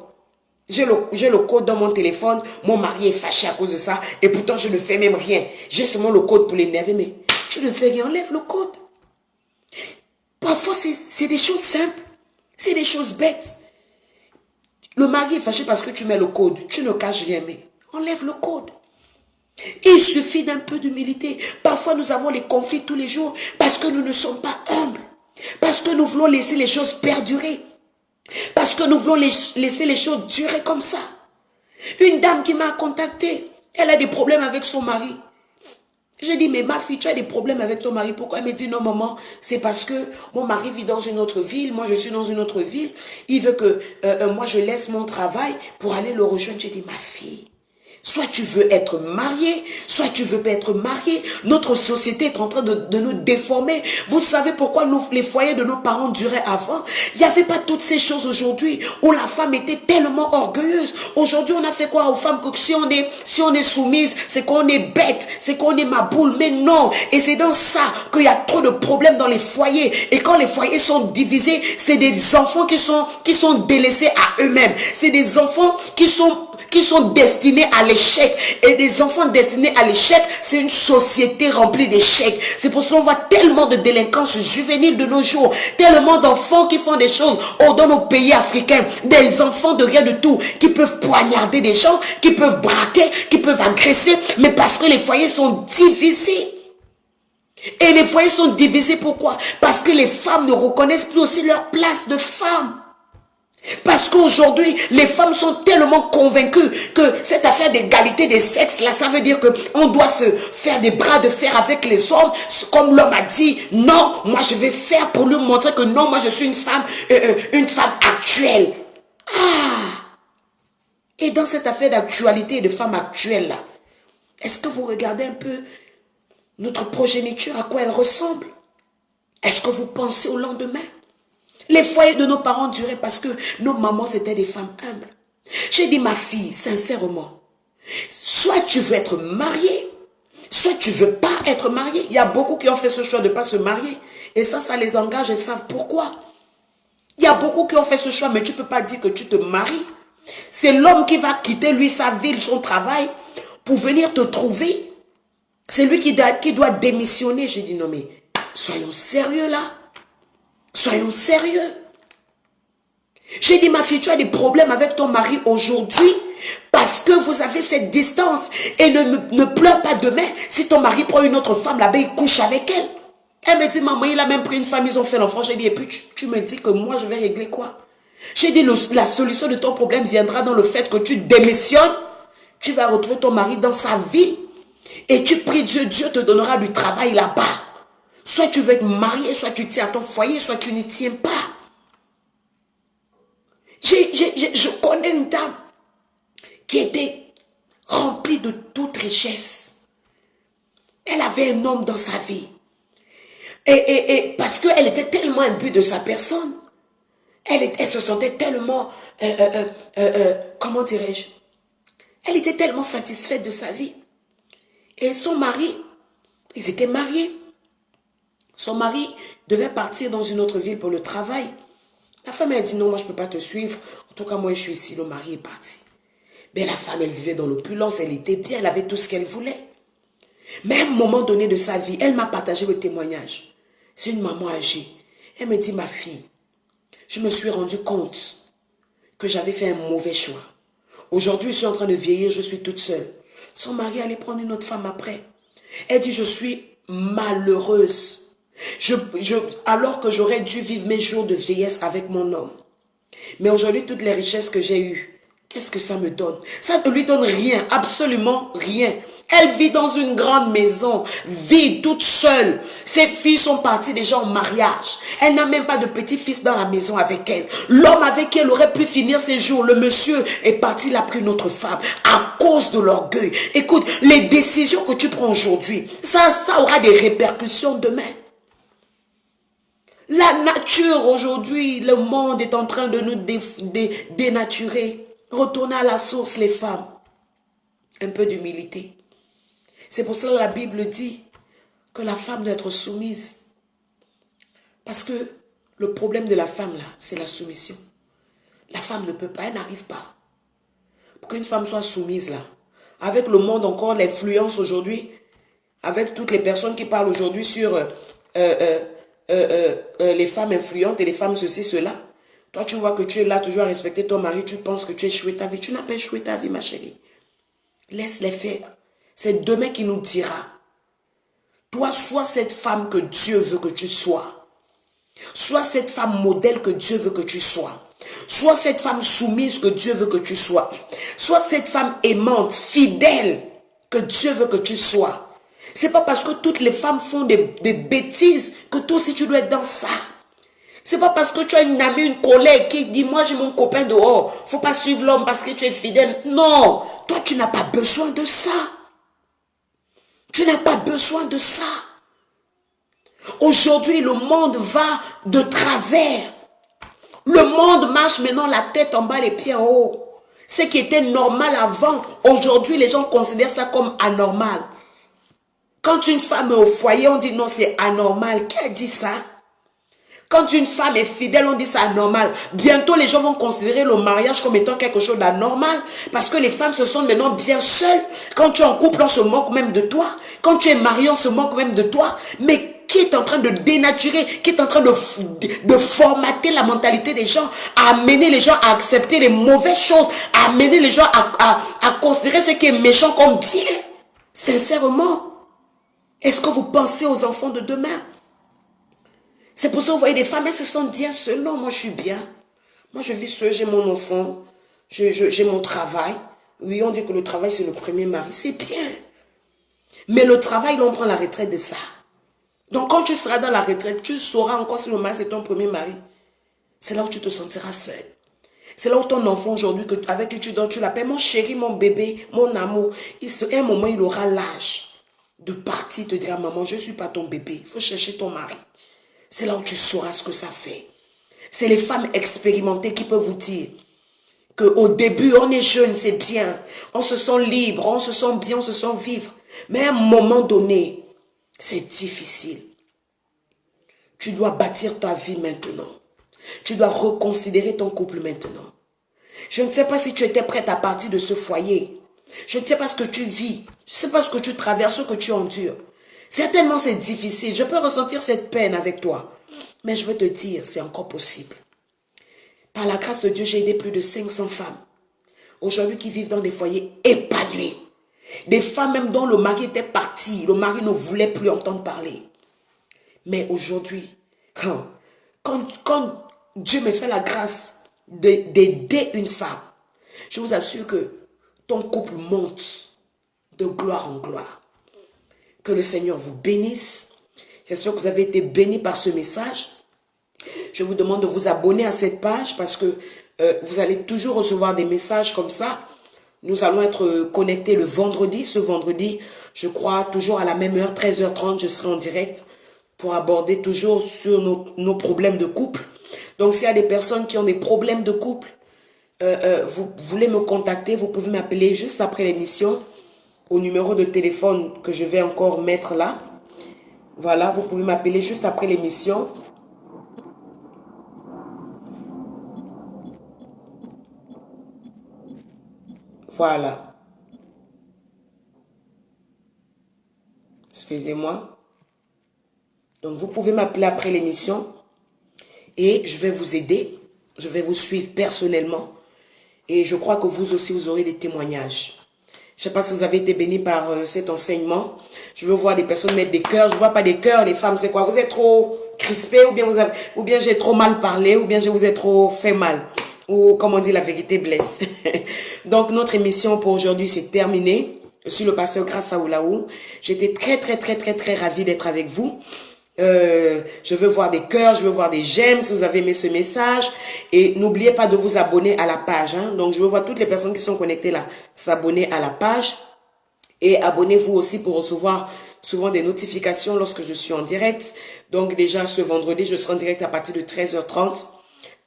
J'ai le code dans mon téléphone. Mon mari est fâché à cause de ça. Et pourtant, je ne fais même rien. J'ai seulement le code pour l'énerver. Mais tu ne fais rien. Enlève le code. Parfois, c'est des choses simples. C'est des choses bêtes. Le mari est fâché parce que tu mets le code. Tu ne caches rien. Mais enlève le code. Il suffit d'un peu d'humilité. Parfois, nous avons les conflits tous les jours parce que nous ne sommes pas humbles. Parce que nous voulons laisser les choses perdurer. Parce que nous voulons laisser les choses durer comme ça. Une dame qui m'a contacté, elle a des problèmes avec son mari. J'ai dit, mais ma fille, tu as des problèmes avec ton mari. Pourquoi? Elle me dit, non maman, c'est parce que mon mari vit dans une autre ville, moi je suis dans une autre ville. Il veut que moi je laisse mon travail pour aller le rejoindre. J'ai dit, ma fille, soit tu veux être marié, soit tu veux pas être marié. Notre société est en train de nous déformer. Vous savez pourquoi les foyers de nos parents duraient avant? Il n'y avait pas toutes ces choses aujourd'hui où la femme était tellement orgueilleuse. Aujourd'hui, on a fait quoi aux femmes? Que si on est soumise, c'est qu'on est bête, c'est qu'on est ma boule. Mais non. Et c'est dans ça qu'il y a trop de problèmes dans les foyers. Et quand les foyers sont divisés, c'est des enfants qui sont délaissés à eux-mêmes. C'est des enfants qui sont destinés à l'échec. Et des enfants destinés à l'échec, c'est une société remplie d'échecs. C'est pour ça qu'on voit tellement de délinquance juvénile de nos jours, tellement d'enfants qui font des choses dans nos pays africains, des enfants de rien du tout, qui peuvent poignarder des gens, qui peuvent braquer, qui peuvent agresser, mais parce que les foyers sont divisés. Et les foyers sont divisés pourquoi? Parce que les femmes ne reconnaissent plus aussi leur place de femme. Parce qu'aujourd'hui, les femmes sont tellement convaincues que cette affaire d'égalité des sexes, là, ça veut dire qu'on doit se faire des bras de fer avec les hommes. Comme l'homme a dit, non, moi je vais faire pour lui montrer que non, moi je suis une femme actuelle. Ah! Et dans cette affaire d'actualité et de femme actuelle, là, est-ce que vous regardez un peu notre progéniture, à quoi elle ressemble? Est-ce que vous pensez au lendemain? Les foyers de nos parents duraient parce que nos mamans, c'était des femmes humbles. J'ai dit, ma fille, sincèrement, soit tu veux être mariée, soit tu ne veux pas être mariée. Il y a beaucoup qui ont fait ce choix de ne pas se marier. Et ça les engage et savent pourquoi. Il y a beaucoup qui ont fait ce choix, mais tu ne peux pas dire que tu te maries. C'est l'homme qui va quitter, lui, sa ville, son travail, pour venir te trouver. C'est lui qui doit démissionner. J'ai dit, non mais, soyons sérieux là. Soyons sérieux. J'ai dit, ma fille, tu as des problèmes avec ton mari aujourd'hui parce que vous avez cette distance. Et ne pleure pas demain. Si ton mari prend une autre femme là-bas, il couche avec elle. Elle me dit, maman, il a même pris une femme, ils ont fait l'enfant. J'ai dit, et puis tu me dis que moi, je vais régler quoi? J'ai dit, la solution de ton problème viendra dans le fait que tu démissionnes. Tu vas retrouver ton mari dans sa ville. Et tu pries Dieu, Dieu te donnera du travail là-bas. Soit tu veux être marié, soit tu tiens à ton foyer, soit tu n'y tiens pas. Je connais une dame qui était remplie de toute richesse. Elle avait un homme dans sa vie. Et parce qu'elle était tellement imbue de sa personne, Elle se sentait tellement, comment dirais-je, elle était tellement satisfaite de sa vie. Et son mari, ils étaient mariés. Son mari devait partir dans une autre ville pour le travail. La femme, elle dit non, moi je ne peux pas te suivre. En tout cas, moi je suis ici, le mari est parti. Mais la femme, elle vivait dans l'opulence, elle était bien, elle avait tout ce qu'elle voulait. Mais à un moment donné de sa vie, elle m'a partagé le témoignage. C'est une maman âgée. Elle me dit, ma fille, je me suis rendu compte que j'avais fait un mauvais choix. Aujourd'hui, je suis en train de vieillir, je suis toute seule. Son mari allait prendre une autre femme après. Elle dit, je suis malheureuse. Alors que j'aurais dû vivre mes jours de vieillesse avec mon homme. Mais aujourd'hui, toutes les richesses que j'ai eues, qu'est-ce que ça me donne? Ça ne lui donne rien, absolument rien. Elle vit dans une grande maison, vit toute seule. Ses filles sont parties déjà en mariage. Elle n'a même pas de petit-fils dans la maison avec elle. L'homme avec qui elle aurait pu finir ses jours, le monsieur est parti, il a pris une autre femme à cause de l'orgueil. Écoute, les décisions que tu prends aujourd'hui, ça aura des répercussions demain. La nature aujourd'hui, le monde est en train de nous dénaturer. Retournez à la source, les femmes. Un peu d'humilité. C'est pour cela que la Bible dit que la femme doit être soumise. Parce que le problème de la femme, là, c'est la soumission. La femme ne peut pas, elle n'arrive pas. Pour qu'une femme soit soumise, là, avec le monde encore, l'influence aujourd'hui, avec toutes les personnes qui parlent aujourd'hui sur les femmes influentes et les femmes ceci, cela. Toi, tu vois que tu es là toujours à respecter ton mari, tu penses que tu as échoué ta vie. Tu n'as pas échoué ta vie, ma chérie. Laisse-les faire. C'est demain qui nous dira. Toi, sois cette femme que Dieu veut que tu sois. Sois cette femme modèle que Dieu veut que tu sois. Sois cette femme soumise que Dieu veut que tu sois. Sois cette femme aimante, fidèle que Dieu veut que tu sois. C'est pas parce que toutes les femmes font des bêtises que toi aussi tu dois être dans ça. C'est pas parce que tu as une amie, une collègue qui dit, moi j'ai mon copain dehors, faut pas suivre l'homme parce que tu es fidèle. Non, toi tu n'as pas besoin de ça. Tu n'as pas besoin de ça. Aujourd'hui, le monde va de travers. Le monde marche maintenant la tête en bas, les pieds en haut. Ce qui était normal avant, aujourd'hui les gens considèrent ça comme anormal. Quand une femme est au foyer, on dit non, c'est anormal. Qui a dit ça? Quand une femme est fidèle, on dit c'est anormal. Bientôt, les gens vont considérer le mariage comme étant quelque chose d'anormal. Parce que les femmes se sentent maintenant bien seules. Quand tu es en couple, on se moque même de toi. Quand tu es marié, on se moque même de toi. Mais qui est en train de dénaturer, qui est en train de formater la mentalité des gens, à amener les gens à accepter les mauvaises choses, à amener les gens à considérer ce qui est méchant comme bien? Sincèrement, est-ce que vous pensez aux enfants de demain? C'est pour ça que vous voyez des femmes, elles se sentent bien seules. Non, moi je suis bien. Moi je vis seule, j'ai mon enfant, j'ai mon travail. Oui, on dit que le travail c'est le premier mari. C'est bien. Mais le travail, on prend la retraite de ça. Donc quand tu seras dans la retraite, tu sauras encore si le mari c'est ton premier mari. C'est là où tu te sentiras seule. C'est là où ton enfant aujourd'hui, avec qui tu dors, tu l'appelles mon chéri, mon bébé, mon amour. À un moment, il aura l'âge de partir, te dire, maman, je ne suis pas ton bébé. Il faut chercher ton mari. C'est là où tu sauras ce que ça fait. C'est les femmes expérimentées qui peuvent vous dire qu'au début, on est jeune, c'est bien. On se sent libre, on se sent bien, on se sent vivre. Mais à un moment donné, c'est difficile. Tu dois bâtir ta vie maintenant. Tu dois reconsidérer ton couple maintenant. Je ne sais pas si tu étais prête à partir de ce foyer. Je ne sais pas ce que tu vis. Je ne sais pas ce que tu traverses, ce que tu endures. Certainement, c'est difficile. Je peux ressentir cette peine avec toi. Mais je veux te dire, c'est encore possible. Par la grâce de Dieu, j'ai aidé plus de 500 femmes. Aujourd'hui, qui vivent dans des foyers épanouis. Des femmes même dont le mari était parti. Le mari ne voulait plus entendre parler. Mais aujourd'hui, quand Dieu me fait la grâce d'aider une femme, je vous assure que ton couple monte de gloire en gloire. Que le Seigneur vous bénisse. J'espère que vous avez été bénis par ce message. Je vous demande de vous abonner à cette page parce que vous allez toujours recevoir des messages comme ça. Nous allons être connectés le vendredi. Ce vendredi, je crois, toujours à la même heure, 13h30, je serai en direct pour aborder toujours sur nos problèmes de couple. Donc, s'il y a des personnes qui ont des problèmes de couple, vous voulez me contacter, vous pouvez m'appeler juste après l'émission au numéro de téléphone que je vais encore mettre là. Voilà, vous pouvez m'appeler juste après l'émission. Voilà. Excusez-moi. Donc, vous pouvez m'appeler après l'émission et je vais vous aider. Je vais vous suivre personnellement. Et je crois que vous aussi, vous aurez des témoignages. Je ne sais pas si vous avez été bénis par cet enseignement. Je veux voir des personnes mettre des cœurs. Je ne vois pas des cœurs. Les femmes, c'est quoi? Vous êtes trop crispés ou bien j'ai trop mal parlé ou bien je vous ai trop fait mal. Ou comme on dit, la vérité blesse. Donc, notre émission pour aujourd'hui, c'est terminé. Je suis le pasteur Grace Aoulaou. J'étais très ravie d'être avec vous. Je veux voir des cœurs, je veux voir des j'aime si vous avez aimé ce message. Et n'oubliez pas de vous abonner à la page. Hein. Donc, je veux voir toutes les personnes qui sont connectées là s'abonner à la page. Et abonnez-vous aussi pour recevoir souvent des notifications lorsque je suis en direct. Donc, déjà, ce vendredi, je serai en direct à partir de 13h30.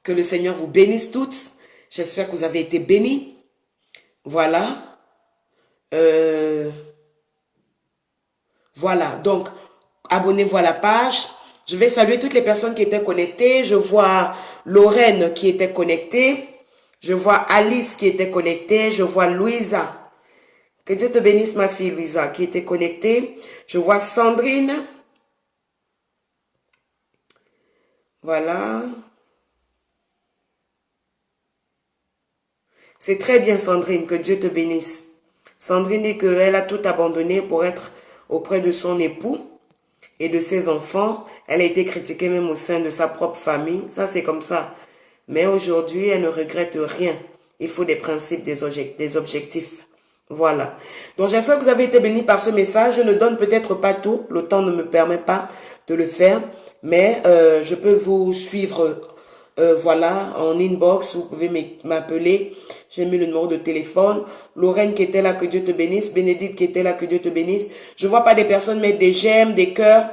Que le Seigneur vous bénisse toutes. J'espère que vous avez été bénis. Voilà. Voilà. Donc, abonnez-vous à la page. Je vais saluer toutes les personnes qui étaient connectées. Je vois Lorraine qui était connectée. Je vois Alice qui était connectée. Je vois Louisa. Que Dieu te bénisse, ma fille Louisa, qui était connectée. Je vois Sandrine. Voilà. C'est très bien, Sandrine, que Dieu te bénisse. Sandrine dit qu'elle a tout abandonné pour être auprès de son époux et de ses enfants. Elle a été critiquée même au sein de sa propre famille. Ça, c'est comme ça. Mais aujourd'hui, elle ne regrette rien. Il faut des principes, des objectifs. Voilà. Donc, j'espère que vous avez été bénis par ce message. Je ne donne peut-être pas tout. Le temps ne me permet pas de le faire. Mais je peux vous suivre, voilà, en inbox. Vous pouvez m'appeler. J'ai mis le numéro de téléphone. Lorraine qui était là, que Dieu te bénisse. Bénédicte qui était là, que Dieu te bénisse. Je vois pas des personnes mettre des j'aime, des cœurs.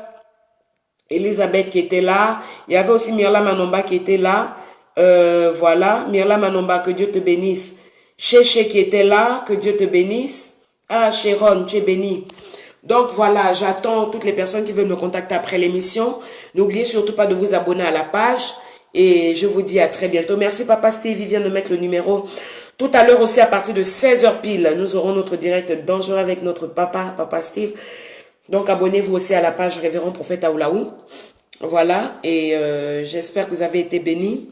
Elisabeth qui était là. Il y avait aussi Mirla Manomba qui était là. Voilà, Mirla Manomba, que Dieu te bénisse. Chéché qui était là, que Dieu te bénisse. Ah, Chéron, tu es béni. Donc voilà, j'attends toutes les personnes qui veulent me contacter après l'émission. N'oubliez surtout pas de vous abonner à la page. Et je vous dis à très bientôt. Merci Papa Steve, il vient de mettre le numéro. Tout à l'heure aussi, à partir de 16h pile, nous aurons notre direct dangereux avec notre Papa Steve. Donc abonnez-vous aussi à la page Révérend Prophète Aoulaou. Voilà, et j'espère que vous avez été bénis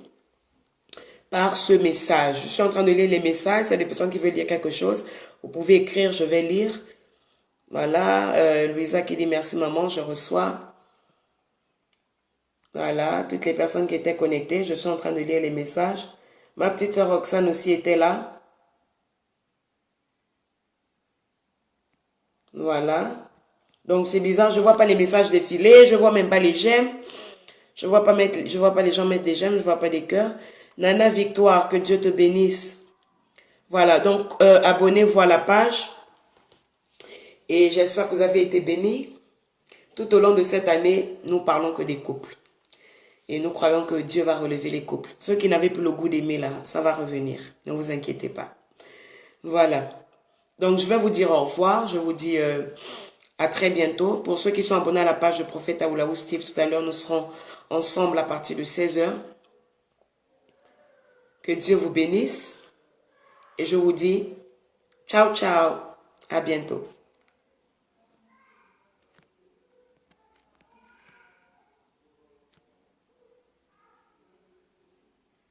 par ce message. Je suis en train de lire les messages. S'il y a des personnes qui veulent lire quelque chose, vous pouvez écrire, je vais lire. Voilà, Louisa qui dit merci maman, je reçois. Voilà, toutes les personnes qui étaient connectées, je suis en train de lire les messages. Ma petite soeur Roxane aussi était là. Voilà. Donc c'est bizarre, je ne vois pas les messages défiler, je ne vois même pas les j'aime. Je ne vois pas les gens mettre des j'aime, je ne vois pas des cœurs. Nana Victoire, que Dieu te bénisse. Voilà, donc abonnez-vous à la page. Et j'espère que vous avez été bénis. Tout au long de cette année, nous parlons que des couples. Et nous croyons que Dieu va relever les couples. Ceux qui n'avaient plus le goût d'aimer là, ça va revenir. Ne vous inquiétez pas. Voilà. Donc je vais vous dire au revoir. Je vous dis à très bientôt. Pour ceux qui sont abonnés à la page de Prophète Aoulaou Steve, tout à l'heure, nous serons ensemble à partir de 16h. Que Dieu vous bénisse. Et je vous dis ciao, ciao. À bientôt.